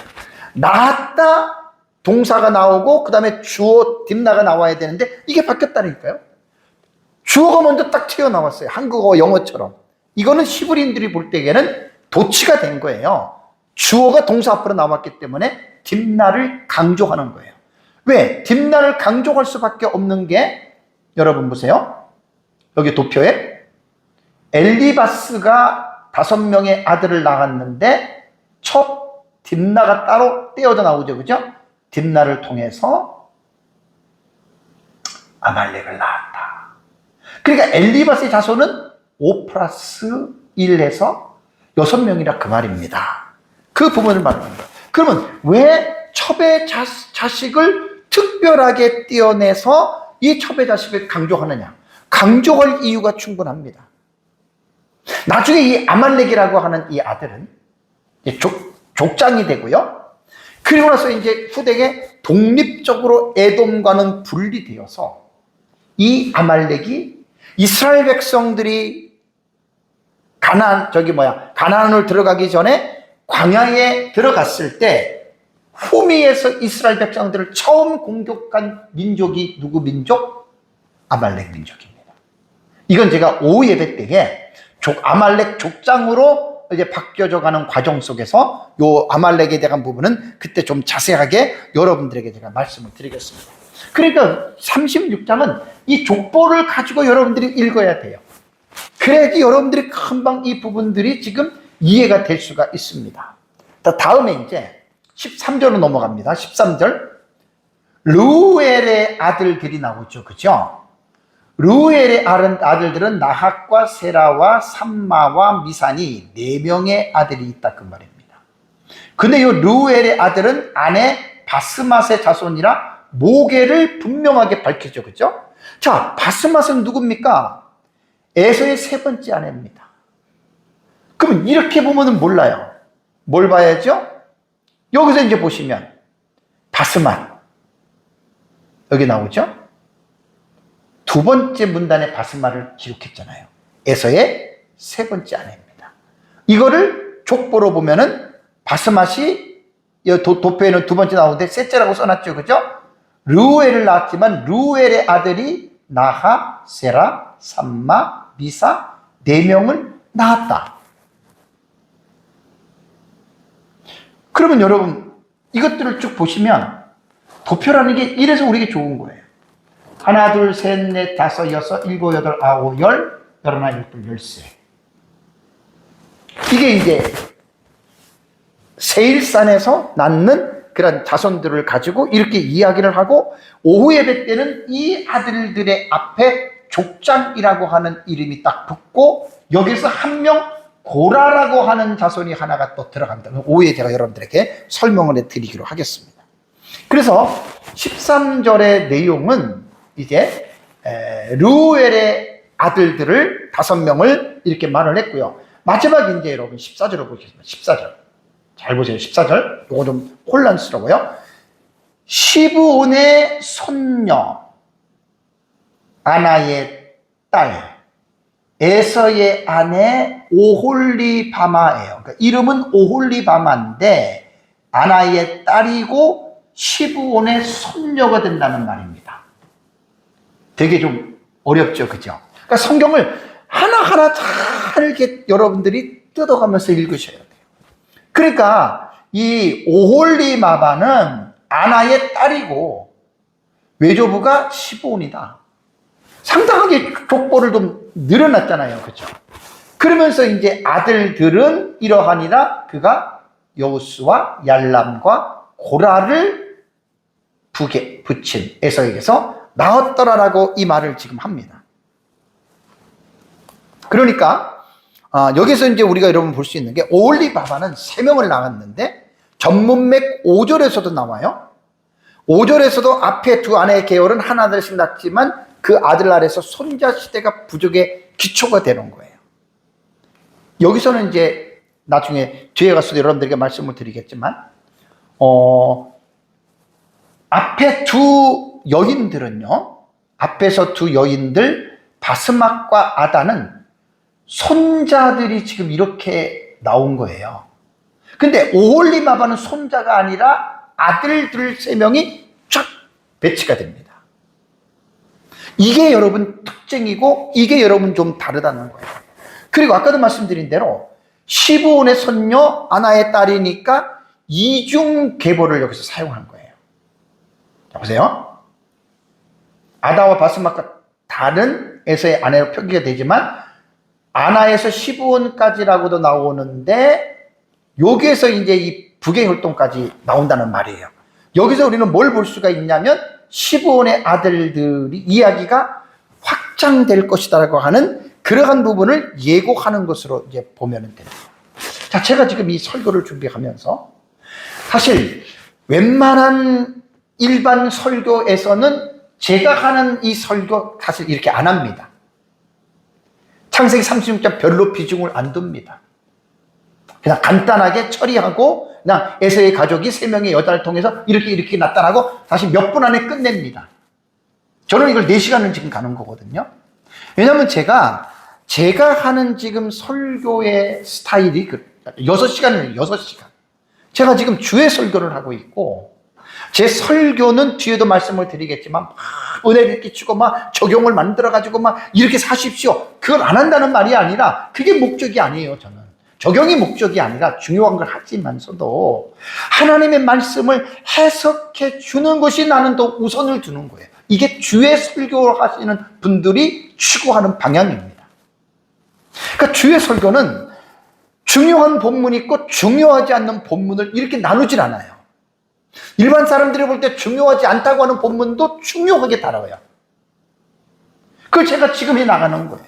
A: 낳았다 동사가 나오고 그 다음에 주어 딥나가 나와야 되는데 이게 바뀌었다니까요. 주어가 먼저 딱 튀어나왔어요. 한국어 영어처럼. 이거는 히브리인들이 볼 때에는 도치가 된 거예요. 주어가 동사 앞으로 나왔기 때문에 딥나를 강조하는 거예요. 왜? 딥나를 강조할 수밖에 없는 게 여러분 보세요. 여기 도표에 엘리바스가 5명의 아들을 낳았는데 첫 딥나가 따로 떼어져 나오죠. 그죠? 딥나를 통해서 아말렉을 낳았다. 그러니까 엘리바스의 자손은 5+1해서 6명이라 그 말입니다. 그 부분을 말하는 거예요. 그러면 왜 첩의 자식을 특별하게 떼어내서 이 첩의 자식을 강조하느냐? 강조할 이유가 충분합니다. 나중에 이 아말렉이라고 하는 이 아들은 족장이 되고요. 그리고 나서 이제 후대에 독립적으로 에돔과는 분리되어서 이 아말렉이 이스라엘 백성들이 가나안을 들어가기 전에 광야에 들어갔을 때 후미에서 이스라엘 백성들을 처음 공격한 민족이 누구 민족? 아말렉 민족입니다. 이건 제가 오후 예배 때에 아말렉 족장으로 이제 바뀌어져 가는 과정 속에서 요 아말렉에 대한 부분은 그때 좀 자세하게 여러분들에게 제가 말씀을 드리겠습니다. 그러니까 36장은 이 족보를 가지고 여러분들이 읽어야 돼요. 그래야지 여러분들이 금방 이 부분들이 지금 이해가 될 수가 있습니다. 다음에 이제 13절로 넘어갑니다. 13절. 르우엘의 아들들이 나오죠. 그죠? 르우엘의 아들들은 나핫과 세라와 삼마와 미산이 4명의 아들이 있다 그 말입니다. 근데 이 르우엘의 아들은 아내 바스맛의 자손이라 모계를 분명하게 밝히죠. 그죠? 자, 바스맛은 누굽니까? 에서의 3번째 아내입니다. 그러면 이렇게 보면은 몰라요. 뭘 봐야죠? 여기서 이제 보시면 바스맛 여기 나오죠? 2번째 문단에 바스맛을 기록했잖아요. 에서의 3번째 아내입니다. 이거를 족보로 보면은 바스맛이 도표에는 2번째 나오는데 셋째라고 써놨죠. 그죠? 르우엘을 낳았지만 르우엘의 아들이 나하, 세라, 삼마, 미사 4명을 낳았다. 그러면 여러분 이것들을 쭉 보시면 도표라는 게 이래서 우리에게 좋은 거예요. 하나, 둘, 셋, 넷, 다섯, 여섯, 일곱, 여덟, 아홉, 열, 열하나, 열둘, 열세. 이게 이제 세일산에서 낳는 그런 자손들을 가지고 이렇게 이야기를 하고 오후 예배 때는 이 아들들의 앞에 족장이라고 하는 이름이 딱 붙고 여기서 한 명 고라라고 하는 자손이 하나가 또 들어갑니다. 오후에 제가 여러분들에게 설명을 해드리기로 하겠습니다. 그래서 13절의 내용은 이제 르우엘의 아들들을 5명을 이렇게 말을 했고요. 마지막에 이제 여러분 14절을 보겠습니다. 14절. 잘 보세요. 14절. 이거 좀 혼란스러워요. 시브온의 손녀 아나의 딸 에서의 아내 오홀리바마예요. 그러니까 이름은 오홀리바마인데 아나의 딸이고 시브온의 손녀가 된다는 말입니다. 되게 좀 어렵죠, 그죠? 그러니까 성경을 하나하나 잘 이렇게 여러분들이 뜯어가면서 읽으셔야 돼요. 그러니까 이 오홀리바마는 아나의 딸이고 외조부가 시브온이다. 상당하게 족보를 좀 늘어났잖아요. 그렇죠? 그러면서 이제 아들들은 이러하니라 그가 여우스와 얄람과 고라를 북에 붙인 에서에게서 낳았더라라고 이 말을 지금 합니다. 그러니까 여기서 이제 우리가 여러분 볼 수 있는 게 오홀리바마는 3명을 낳았는데 전문맥 5절에서도 나와요. 5절에서도 앞에 2 아내의 계열은 하나둘씩 낳지만 그 아들 아래서 손자 시대가 부족의 기초가 되는 거예요. 여기서는 이제 나중에 뒤에 가서도 여러분들에게 말씀을 드리겠지만 앞에 2 여인들은요. 앞에서 2 여인들 바스맛과 아다는 손자들이 지금 이렇게 나온 거예요. 근데 오홀리바마는 손자가 아니라 아들들 3명이 쫙 배치가 됩니다. 이게 여러분 특징이고 이게 여러분 좀 다르다는 거예요. 그리고 아까도 말씀드린 대로 시브온의 손녀 아나의 딸이니까 이중 계보를 여기서 사용한 거예요. 자, 보세요. 아다와 바스맛과 다른 에서의 아내로 표기가 되지만 아나에서 시브온까지라고도 나오는데 여기에서 이제 이 북의 혈통까지 나온다는 말이에요. 여기서 우리는 뭘 볼 수가 있냐면 시브온의 아들들이 이야기가 확장될 것이다라고 하는 그러한 부분을 예고하는 것으로 이제 보면 됩니다. 자, 제가 지금 이 설교를 준비하면서 사실 웬만한 일반 설교에서는 제가 하는 이 설교 사실 이렇게 안 합니다. 창세기 36장 별로 비중을 안 둡니다. 그냥 간단하게 처리하고 그냥 에서의 가족이 3명의 여자를 통해서 이렇게 나타나고 다시 몇 분 안에 끝냅니다. 저는 이걸 4시간을 지금 가는 거거든요. 왜냐하면 제가 하는 지금 설교의 스타일이 6시간이에요. 6시간. 제가 지금 주의 설교를 하고 있고 제 설교는 뒤에도 말씀을 드리겠지만 막 은혜를 끼치고 막 적용을 만들어가지고 막 이렇게 사십시오. 그걸 안 한다는 말이 아니라 그게 목적이 아니에요. 저는. 적용이 목적이 아니라 중요한 걸 하지만서도 하나님의 말씀을 해석해 주는 것이 나는 더 우선을 두는 거예요. 이게 주의 설교를 하시는 분들이 추구하는 방향입니다. 그러니까 주의 설교는 중요한 본문이 있고 중요하지 않는 본문을 이렇게 나누질 않아요. 일반 사람들이 볼 때 중요하지 않다고 하는 본문도 중요하게 다뤄요. 그걸 제가 지금 해 나가는 거예요.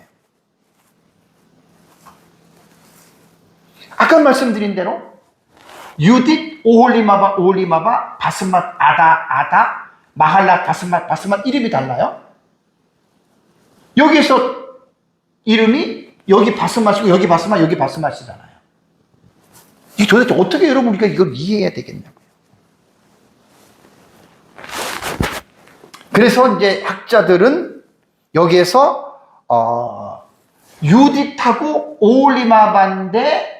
A: 아까 말씀드린 대로 유딧, 오홀리마바, 바스맛, 아다, 마할라, 바스맛 이름이 달라요. 여기서 이름이 여기 바스맛이고 여기 바스맛이잖아요. 이 도대체 어떻게 여러분 우리가 이걸 이해해야 되겠냐고요. 그래서 이제 학자들은 여기에서 유딧하고 오홀리마바인데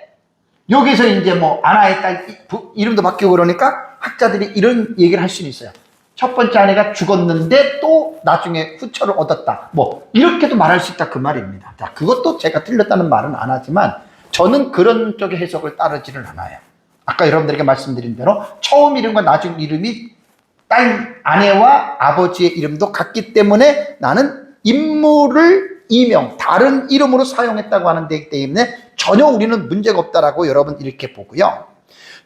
A: 여기서 이제 뭐 아나의 딸 이름도 바뀌고 그러니까 학자들이 이런 얘기를 할 수는 있어요. 첫 번째 아내가 죽었는데 또 나중에 후처를 얻었다. 뭐 이렇게도 말할 수 있다 그 말입니다. 자, 그것도 제가 틀렸다는 말은 안 하지만 저는 그런 쪽의 해석을 따르지는 않아요. 아까 여러분들에게 말씀드린 대로 처음 이름과 나중 이름이 딸 아내와 아버지의 이름도 같기 때문에 나는 인물을 다른 이름으로 사용했다고 하는 데이기 때문에 전혀 우리는 문제가 없다라고 여러분 이렇게 보고요.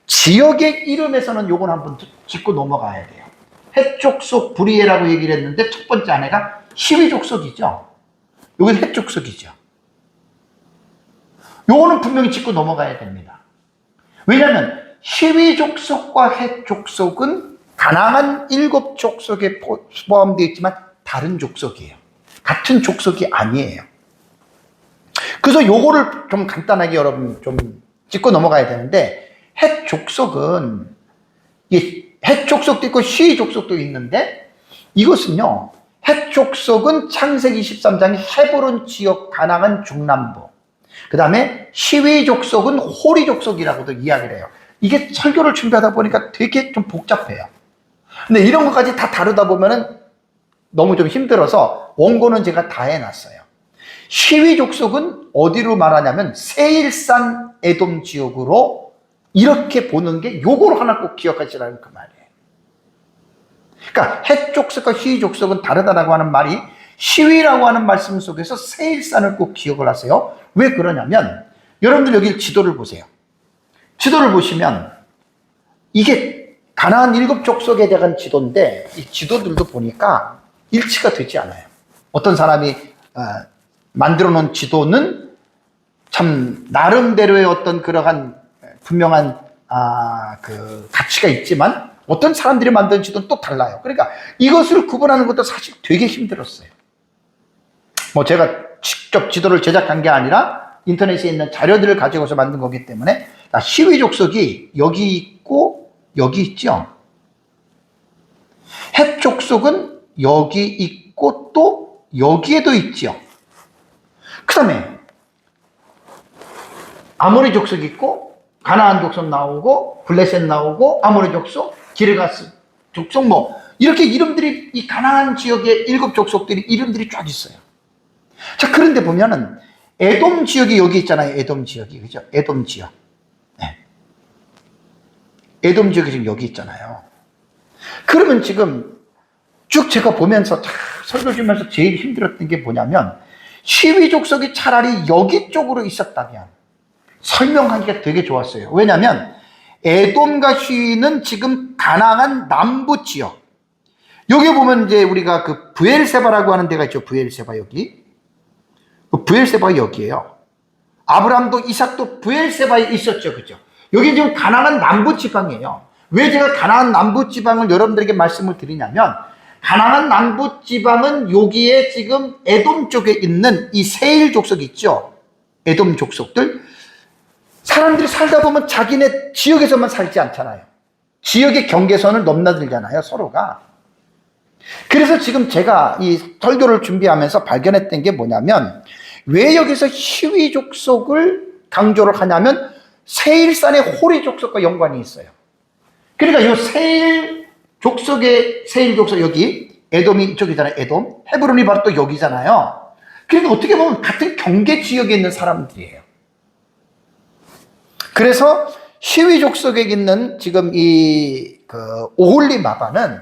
A: 지역의 이름에서는 요건 한번 짚고 넘어가야 돼요. 헷족속 브리에라고 얘기를 했는데 첫 번째 아내가 시위족속이죠. 여기 헷족속이죠. 요거는 분명히 짚고 넘어가야 됩니다. 왜냐하면 시위족속과 헷족속은 가나안 7족속에 포함되어 있지만 다른 족속이에요. 같은 족속이 아니에요. 그래서 요거를 좀 간단하게 여러분 좀 짚고 넘어가야 되는데 헷 족속은 헷 족속도 있고 시위 족속도 있는데 이것은요 헷 족속은 창세기 23장의 헤브론 지역 가나안 중남부 그 다음에 시위 족속은 호리 족속이라고도 이야기를 해요. 이게 설교를 준비하다 보니까 되게 좀 복잡해요. 근데 이런 것까지 다 다루다 보면은 너무 좀 힘들어서 원고는 제가 다 해놨어요. 시위 족속은 어디로 말하냐면 세일산 에돔 지역으로 이렇게 보는 게 요거로 하나 꼭 기억하시라는 그 말이에요. 그러니까 헷 족속과 시위 족속은 다르다라고 하는 말이 시위라고 하는 말씀 속에서 세일산을 꼭 기억을 하세요. 왜 그러냐면 여러분들 여기 지도를 보세요. 지도를 보시면 이게 가나안 7족속에 대한 지도인데 이 지도들도 보니까 일치가 되지 않아요. 어떤 사람이 만들어 놓은 지도는 참 나름대로의 어떤 그러한 분명한 그 가치가 있지만 어떤 사람들이 만든 지도는 또 달라요. 그러니까 이것을 구분하는 것도 사실 되게 힘들었어요. 뭐 제가 직접 지도를 제작한 게 아니라 인터넷에 있는 자료들을 가지고서 만든 거기 때문에 시위 족속이 여기 있고 여기 있죠. 헷 족속은 여기 있고 또 여기에도 있죠. 그 다음에 아모리 족속이 있고 가나안 족속 나오고 블레셋 나오고 아모리 족속, 기르가스 족속 뭐 이렇게 이름들이 이 가나안 지역의 7족속들이 이름들이 쫙 있어요. 자, 그런데 보면은 에돔 지역이 여기 있잖아요. 에돔 지역이 그죠? 에돔 지역. 네. 에돔 지역이 지금 여기 있잖아요. 그러면 지금 쭉 제가 보면서 설교 주면서 제일 힘들었던 게 뭐냐면 시위 족속이 차라리 여기 쪽으로 있었다면 설명하기가 되게 좋았어요. 왜냐하면 에돔과 시위는 지금 가나안 남부 지역. 여기 보면 이제 우리가 그 브엘세바라고 하는 데가 있죠. 브엘세바 여기. 그 브엘세바가 여기에요. 아브라함도 이삭도 브엘세바에 있었죠. 그죠? 여기 지금 가나안 남부 지방이에요. 왜 제가 가나안 남부 지방을 여러분들에게 말씀을 드리냐면 가나안 남부 지방은 여기에 지금 에돔 쪽에 있는 이 세일 족속 있죠. 에돔 족속들. 사람들이 살다 보면 자기네 지역에서만 살지 않잖아요. 지역의 경계선을 넘나들잖아요, 서로가. 그래서 지금 제가 이 설교를 준비하면서 발견했던 게 뭐냐면, 왜 여기서 희위 족속을 강조를 하냐면 세일산의 호리 족속과 연관이 있어요. 그러니까 이 세일 족속, 여기 에돔이 이쪽이잖아요. 에돔. 헤브론이 바로 또 여기잖아요. 그러니까 어떻게 보면 같은 경계 지역에 있는 사람들이에요. 그래서 희위 족속에 있는 지금 이 오홀리마바는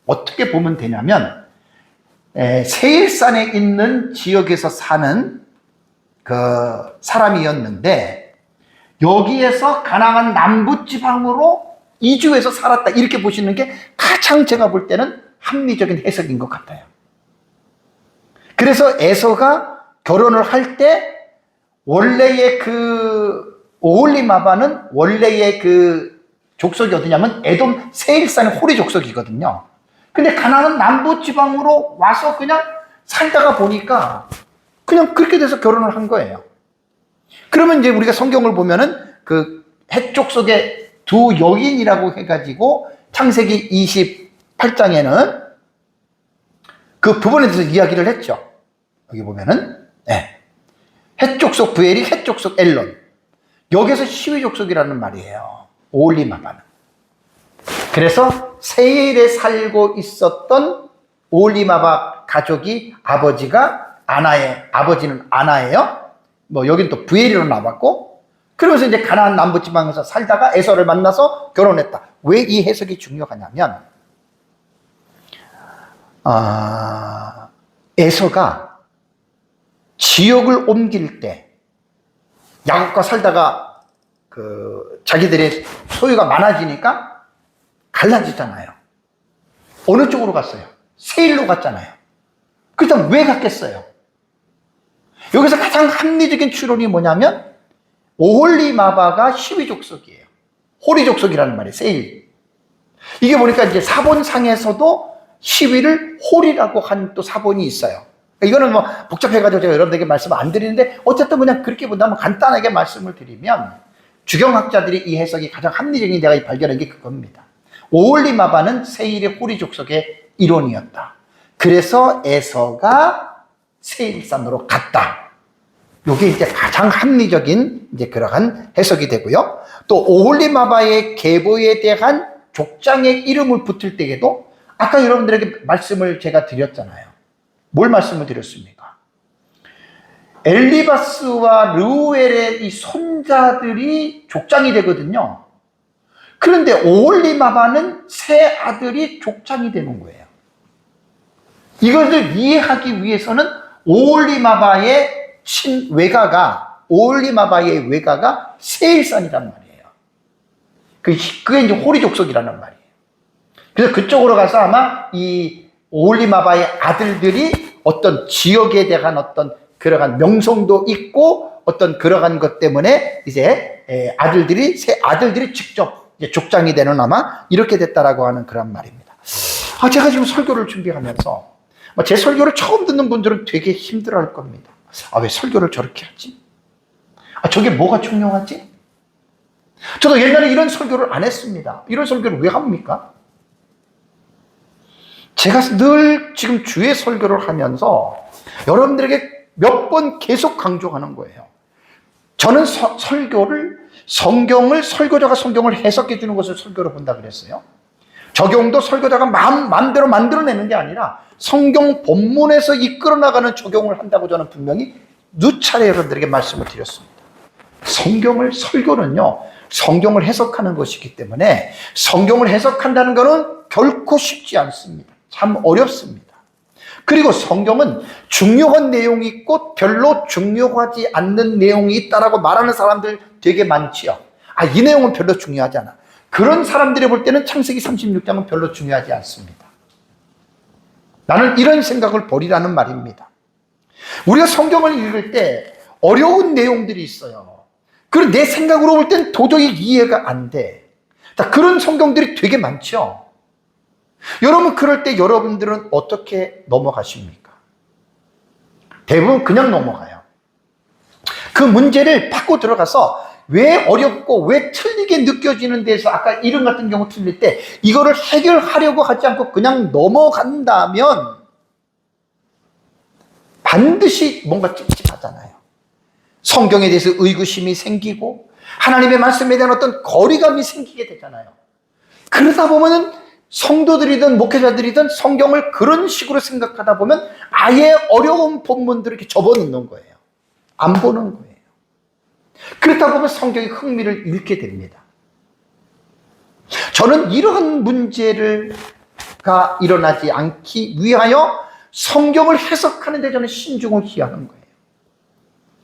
A: 어떻게 보면 되냐면, 세일산에 있는 지역에서 사는 그 사람이었는데, 여기에서 가나안 남부 지방으로 이주해서 살았다, 이렇게 보시는 게 가장 제가 볼 때는 합리적인 해석인 것 같아요. 그래서 에서가 결혼을 할 때 원래의 그 오홀리마바는 원래의 그 족속이 어디냐면 에돔 세일산의 호리 족속이거든요. 근데 가나안 남부 지방으로 와서 그냥 살다가 보니까 그냥 그렇게 돼서 결혼을 한 거예요. 그러면 이제 우리가 성경을 보면은 그 헷족속의 두 여인이라고 해가지고 창세기 28장에는 그 부분에 대해서 이야기를 했죠. 여기 보면은, 헷족속 부엘이 헷족속 엘론. 여기서 시위족속이라는 말이에요. 오홀리마바는. 그래서 세일에 살고 있었던 오홀리마바 가족이 아버지는 아나예요. 뭐 여긴 또 부엘이로 나왔고, 그러면서 이제 가나안 남부지방에서 살다가 에서를 만나서 결혼했다. 왜 이 해석이 중요하냐면, 에서가 지역을 옮길 때 야곱과 살다가 자기들의 소유가 많아지니까 갈라지잖아요. 어느 쪽으로 갔어요? 세일로 갔잖아요. 그렇다면 왜 갔겠어요? 여기서 가장 합리적인 추론이 뭐냐면, 오홀리마바가 시위족속이에요. 호리족속이라는 말이에요. 세일. 이게 보니까 이제 사본상에서도 시위를 홀이라고 한 또 사본이 있어요. 이거는 뭐 복잡해가지고 제가 여러분들에게 말씀 안 드리는데, 어쨌든 그냥 그렇게 본다면 간단하게 말씀을 드리면, 주경학자들이 이 해석이 가장 합리적인 내가 발견한 게 그겁니다. 오홀리마바는 세일의 호리족속의 일원이었다. 그래서 에서가 세일산으로 갔다. 이게 이제 가장 합리적인 이제 그러한 해석이 되고요. 또 오홀리마바의 계보에 대한 족장의 이름을 붙을 때에도 아까 여러분들에게 말씀을 제가 드렸잖아요. 뭘 말씀을 드렸습니까? 엘리바스와 르우엘의 이 손자들이 족장이 되거든요. 그런데 오홀리마바는 세 아들이 족장이 되는 거예요. 이것을 이해하기 위해서는 오홀리마바의 외가가 세일산이란 말이에요. 그게 이제 호리족속이라는 말이에요. 그래서 그쪽으로 가서 아마 이 오홀리마바의 아들들이 어떤 지역에 대한 어떤 그러한 명성도 있고 어떤 그러한 것 때문에 이제 새 아들들이 직접 이제 족장이 되는 아마 이렇게 됐다라고 하는 그런 말입니다. 제가 지금 설교를 준비하면서 제 설교를 처음 듣는 분들은 되게 힘들어할 겁니다. 왜 설교를 저렇게 하지? 저게 뭐가 중요하지? 저도 옛날에 이런 설교를 안 했습니다. 이런 설교를 왜 합니까? 제가 늘 지금 주의 설교를 하면서 여러분들에게 몇 번 계속 강조하는 거예요. 저는 설교자가 성경을 해석해 주는 것을 설교로 본다 그랬어요. 적용도 설교자가 마음대로 만들어내는 게 아니라 성경 본문에서 이끌어 나가는 적용을 한다고 저는 분명히 누차례 여러분들에게 말씀을 드렸습니다. 설교는요, 성경을 해석하는 것이기 때문에 성경을 해석한다는 것은 결코 쉽지 않습니다. 참 어렵습니다. 그리고 성경은 중요한 내용이 있고 별로 중요하지 않는 내용이 있다라고 말하는 사람들 되게 많지요. 이 내용은 별로 중요하지 않아. 그런 사람들이 볼 때는 창세기 36장은 별로 중요하지 않습니다. 나는 이런 생각을 버리라는 말입니다. 우리가 성경을 읽을 때 어려운 내용들이 있어요. 그리고 내 생각으로 볼 땐 도저히 이해가 안 돼. 그런 성경들이 되게 많죠. 여러분, 그럴 때 여러분들은 어떻게 넘어가십니까? 대부분 그냥 넘어가요. 그 문제를 파고 들어가서 왜 어렵고 왜 틀리게 느껴지는 데서 아까 이름 같은 경우 틀릴 때 이거를 해결하려고 하지 않고 그냥 넘어간다면 반드시 뭔가 찝찝하잖아요. 성경에 대해서 의구심이 생기고 하나님의 말씀에 대한 어떤 거리감이 생기게 되잖아요. 그러다 보면은 성도들이든 목회자들이든 성경을 그런 식으로 생각하다 보면 아예 어려운 본문들을 이렇게 접어놓는 거예요. 안 보는 거예요. 그렇다 보면 성경의 흥미를 잃게 됩니다. 저는 이러한 문제가 일어나지 않기 위하여 성경을 해석하는 데 저는 신중을 기하는 거예요.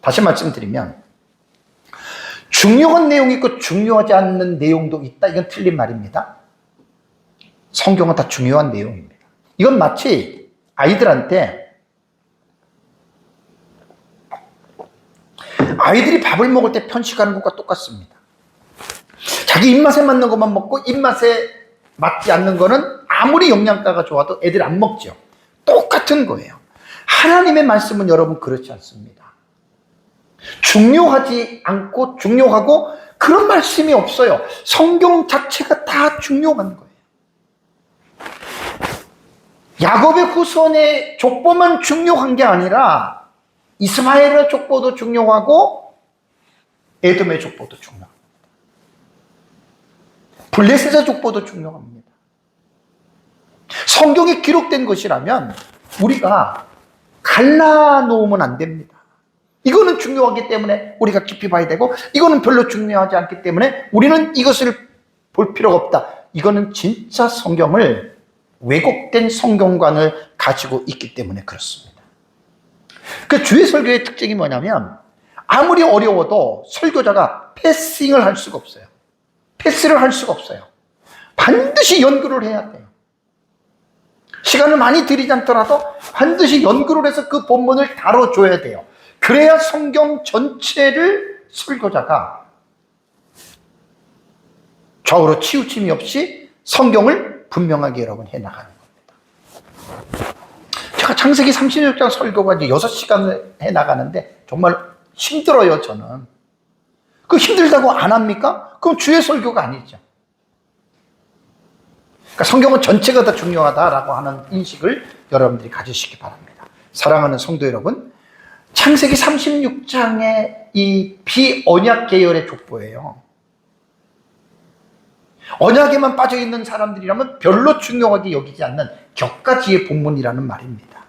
A: 다시 말씀드리면 중요한 내용이 있고 중요하지 않는 내용도 있다. 이건 틀린 말입니다. 성경은 다 중요한 내용입니다. 이건 마치 아이들한테 아이들이 밥을 먹을 때 편식하는 것과 똑같습니다. 자기 입맛에 맞는 것만 먹고 입맛에 맞지 않는 거는 아무리 영양가가 좋아도 애들 안 먹죠. 똑같은 거예요. 하나님의 말씀은 여러분 그렇지 않습니다. 중요하지 않고 중요하고 그런 말씀이 없어요. 성경 자체가 다 중요한 거예요. 야곱의 후손의 족보만 중요한 게 아니라 이스마엘의 족보도 중요하고 에돔의 족보도 중요합니다. 블레셋의 족보도 중요합니다. 성경에 기록된 것이라면 우리가 갈라놓으면 안 됩니다. 이거는 중요하기 때문에 우리가 깊이 봐야 되고 이거는 별로 중요하지 않기 때문에 우리는 이것을 볼 필요가 없다. 이거는 진짜 성경을 왜곡된 성경관을 가지고 있기 때문에 그렇습니다. 그 주의 설교의 특징이 뭐냐면 아무리 어려워도 설교자가 패싱을 할 수가 없어요. 패스를 할 수가 없어요. 반드시 연구를 해야 돼요. 시간을 많이 들이지 않더라도 반드시 연구를 해서 그 본문을 다뤄줘야 돼요. 그래야 성경 전체를 설교자가 좌우로 치우침이 없이 성경을 분명하게 여러분 해나가는 겁니다. 제가 창세기 36장 설교가 이제 6시간을 해나가는데 정말 힘들어요, 저는. 그 힘들다고 안 합니까? 그럼 주의 설교가 아니죠. 그러니까 성경은 전체가 더 중요하다라고 하는 인식을 여러분들이 가지시기 바랍니다. 사랑하는 성도 여러분, 창세기 36장의 이 비언약 계열의 족보예요. 언약에만 빠져있는 사람들이라면 별로 중요하게 여기지 않는 격가지의 본문이라는 말입니다.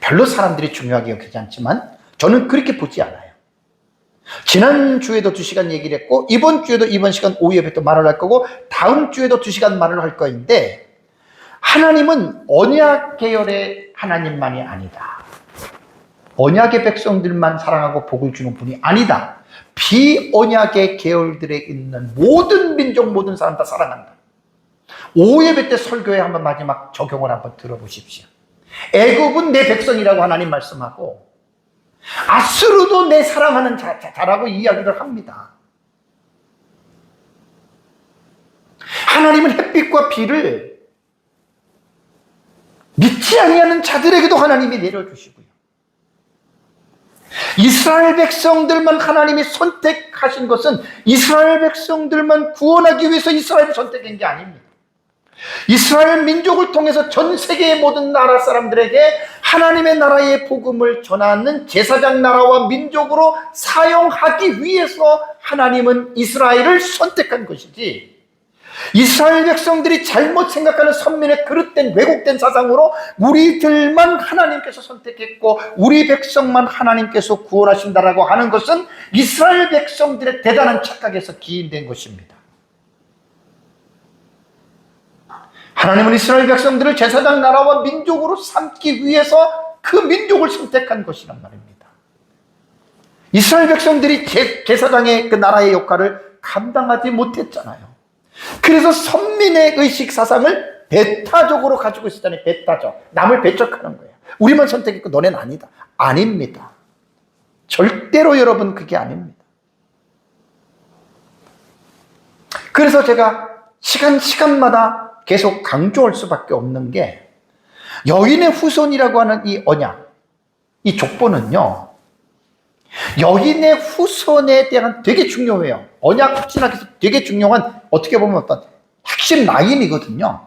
A: 별로 사람들이 중요하게 여기지 않지만 저는 그렇게 보지 않아요. 지난주에도 2시간 얘기를 했고 이번 주에도 이번 시간 오후 예배 말을 할 거고 다음 주에도 2시간 말을 할 거인데 하나님은 언약 계열의 하나님만이 아니다. 언약의 백성들만 사랑하고 복을 주는 분이 아니다. 비언약의 계열들에 있는 모든 민족 모든 사람 다 사랑한다. 오후 예배 때 설교에 한번 마지막 적용을 한번 들어보십시오. 애굽은 내 백성이라고 하나님 말씀하고 아수르도 내 사랑하는 자라고 이야기를 합니다. 하나님은 햇빛과 비를 믿지 아니하는 자들에게도 하나님이 내려주시고요. 이스라엘 백성들만 하나님이 선택하신 것은 이스라엘 백성들만 구원하기 위해서 이스라엘을 선택한 게 아닙니다. 이스라엘 민족을 통해서 전 세계의 모든 나라 사람들에게 하나님의 나라의 복음을 전하는 제사장 나라와 민족으로 사용하기 위해서 하나님은 이스라엘을 선택한 것이지, 이스라엘 백성들이 잘못 생각하는 선민의 그릇된 왜곡된 사상으로 우리들만 하나님께서 선택했고 우리 백성만 하나님께서 구원하신다라고 하는 것은 이스라엘 백성들의 대단한 착각에서 기인된 것입니다. 하나님은 이스라엘 백성들을 제사장 나라와 민족으로 삼기 위해서 그 민족을 선택한 것이란 말입니다. 이스라엘 백성들이 제사장의 그 나라의 역할을 감당하지 못했잖아요. 그래서 선민의 의식 사상을 배타적으로 가지고 있었잖아요. 배타적. 남을 배척하는 거예요. 우리만 선택했고 너네는 아니다. 아닙니다. 절대로 여러분 그게 아닙니다. 그래서 제가 시간마다 계속 강조할 수밖에 없는 게 여인의 후손이라고 하는 이 언약, 이 족보는요, 여인의 후손에 대한 되게 중요해요. 언약 신학에서 되게 중요한, 어떻게 보면 어떤 핵심 라인이거든요.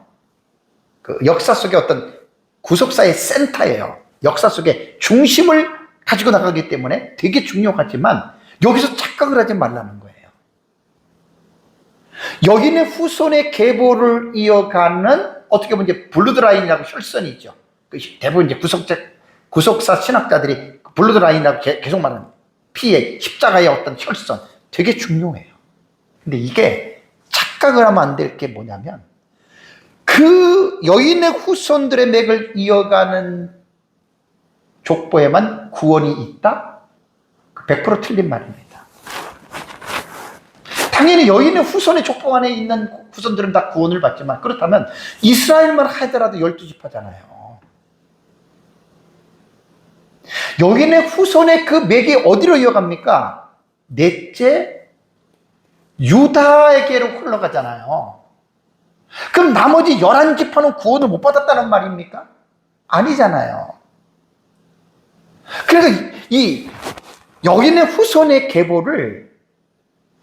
A: 그 역사 속의 어떤 구속사의 센터예요. 역사 속의 중심을 가지고 나가기 때문에 되게 중요하지만 여기서 착각을 하지 말라는 거예요. 여인의 후손의 계보를 이어가는, 어떻게 보면 이제 블루드라인이라고 혈선이죠. 대부분 이제 구속사 신학자들이 블루드라인이라고 계속 말하는 피의 십자가의 어떤 혈선, 되게 중요해요. 근데 이게 착각을 하면 안 될 게 뭐냐면, 그 여인의 후손들의 맥을 이어가는 족보에만 구원이 있다? 100% 틀린 말입니다. 당연히 여인의 후손의 족보 안에 있는 후손들은 다 구원을 받지만, 그렇다면 이스라엘만 하더라도 12지파잖아요. 여인의 후손의 그 맥이 어디로 이어갑니까? 넷째 유다에게로 흘러가잖아요. 그럼 나머지 11지파는 구원을 못 받았다는 말입니까? 아니잖아요. 그래서 이 여인의 후손의 계보를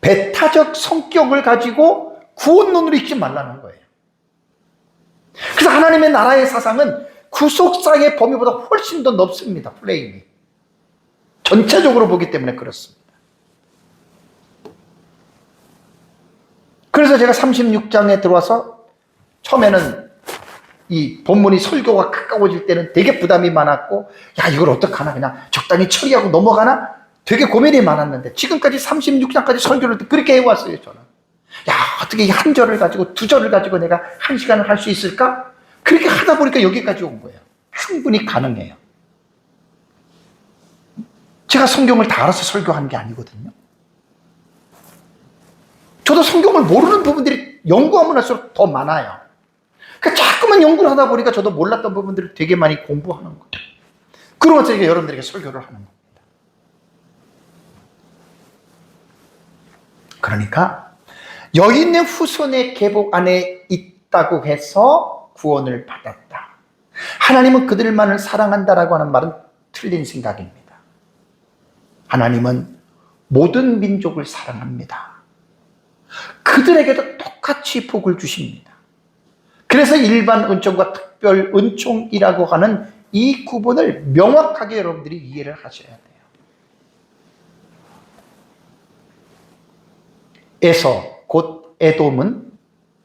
A: 배타적 성격을 가지고 구원론으로 읽지 말라는 거예요. 그래서 하나님의 나라의 사상은 구속사의 범위보다 훨씬 더 넓습니다. 플레임이 전체적으로 보기 때문에 그렇습니다. 그래서 제가 36장에 들어와서 처음에는 이 본문이 설교가 가까워질 때는 되게 부담이 많았고, 야, 이걸 어떡하나, 그냥 적당히 처리하고 넘어가나, 되게 고민이 많았는데, 지금까지 36장까지 설교를 그렇게 해왔어요. 저는 야, 어떻게 이 한 절을 가지고 두 절을 가지고 내가 한 시간을 할 수 있을까? 그렇게 하다 보니까 여기까지 온 거예요. 충분히 가능해요. 제가 성경을 다 알아서 설교한 게 아니거든요. 저도 성경을 모르는 부분들이 연구하면 할수록 더 많아요. 그러니까 자꾸만 연구를 하다 보니까 저도 몰랐던 부분들을 되게 많이 공부하는 거예요. 그러면서 여러분들에게 설교를 하는 겁니다. 그러니까 여인의 후손의 계보 안에 있다고 해서 구원을 받았다, 하나님은 그들만을 사랑한다라고 하는 말은 틀린 생각입니다. 하나님은 모든 민족을 사랑합니다. 그들에게도 똑같이 복을 주십니다. 그래서 일반 은총과 특별 은총이라고 하는 이 구분을 명확하게 여러분들이 이해를 하셔야 돼요. 에서 곧 에돔은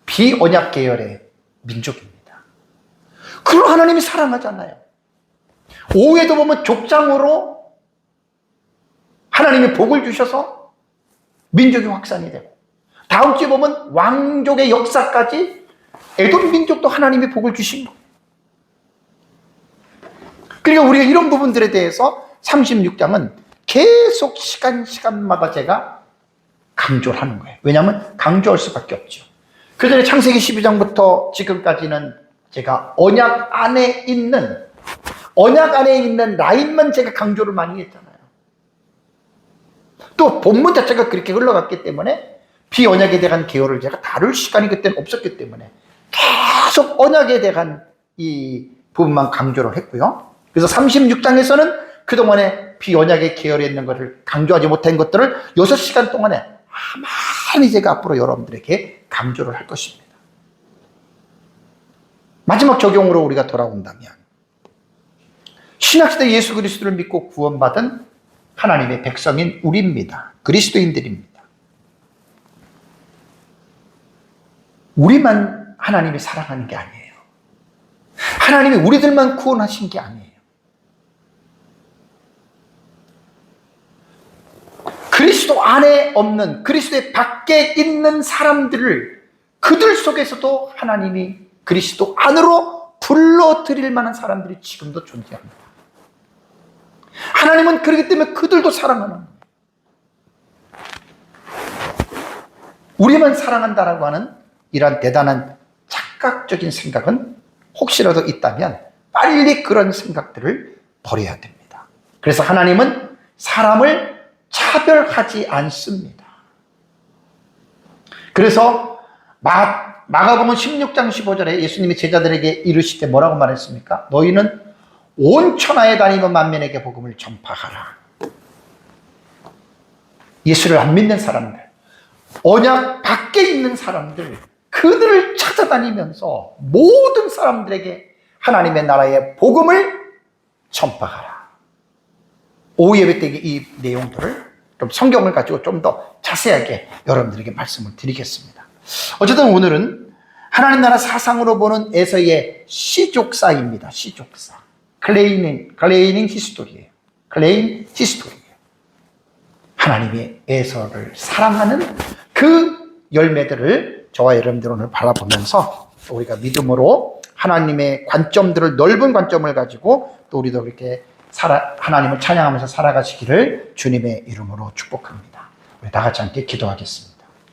A: 비언약 계열의 민족입니다. 그걸 하나님이 사랑하잖아요. 5에도 보면 족장으로 하나님이 복을 주셔서 민족이 확산이 되고, 다음 주에 보면 왕족의 역사까지 에돔 민족도 하나님이 복을 주신 거예요. 그러니까 우리가 이런 부분들에 대해서 36장은 계속 시간마다 제가 강조를 하는 거예요. 왜냐하면 강조할 수밖에 없죠. 그 전에 창세기 12장부터 지금까지는 제가 언약 안에 있는 라인만 제가 강조를 많이 했잖아요. 또 본문 자체가 그렇게 흘러갔기 때문에 비언약에 대한 개요를 제가 다룰 시간이 그때는 없었기 때문에 계속 언약에 대한 이 부분만 강조를 했고요. 그래서 36장에서는 그동안에 비언약의 계열에 있는 것을 강조하지 못한 것들을 6시간 동안에 많이 제가 앞으로 여러분들에게 강조를 할 것입니다. 마지막 적용으로 우리가 돌아온다면, 신약시대 예수 그리스도를 믿고 구원받은 하나님의 백성인 우리입니다. 그리스도인들입니다. 우리만 하나님이 사랑하는 게 아니에요. 하나님이 우리들만 구원하신 게 아니에요. 그리스도 안에 없는, 그리스도의 밖에 있는 사람들을, 그들 속에서도 하나님이 그리스도 안으로 불러들일 만한 사람들이 지금도 존재합니다. 하나님은 그렇기 때문에 그들도 사랑하는 거예요. 우리만 사랑한다라고 하는 이러한 대단한 착각적인 생각은 혹시라도 있다면 빨리 그런 생각들을 버려야 됩니다. 그래서 하나님은 사람을 차별하지 않습니다. 그래서 마가복음 16장 15절에 예수님이 제자들에게 이르시되 뭐라고 말했습니까? 너희는 온 천하에 다니는 만민에게 복음을 전파하라. 예수를 안 믿는 사람들, 언약 밖에 있는 사람들, 그들을 찾아다니면서 모든 사람들에게 하나님의 나라의 복음을 전파하라. 오후 예배 때 이 내용들을 좀 성경을 가지고 좀 더 자세하게 여러분들에게 말씀을 드리겠습니다. 어쨌든 오늘은 하나님 나라 사상으로 보는 에서의 시족사입니다. 시족사. 클레이닝 히스토리예요. 클레인 히스토리예요. 하나님의 에서를 사랑하는 그 열매들을 저와 여러분들 오늘 바라보면서 우리가 믿음으로 하나님의 관점들을, 넓은 관점을 가지고 또 우리도 그렇게 하나님을 찬양하면서 살아가시기를 주님의 이름으로 축복합니다. 우리 다 같이 함께 기도하겠습니다.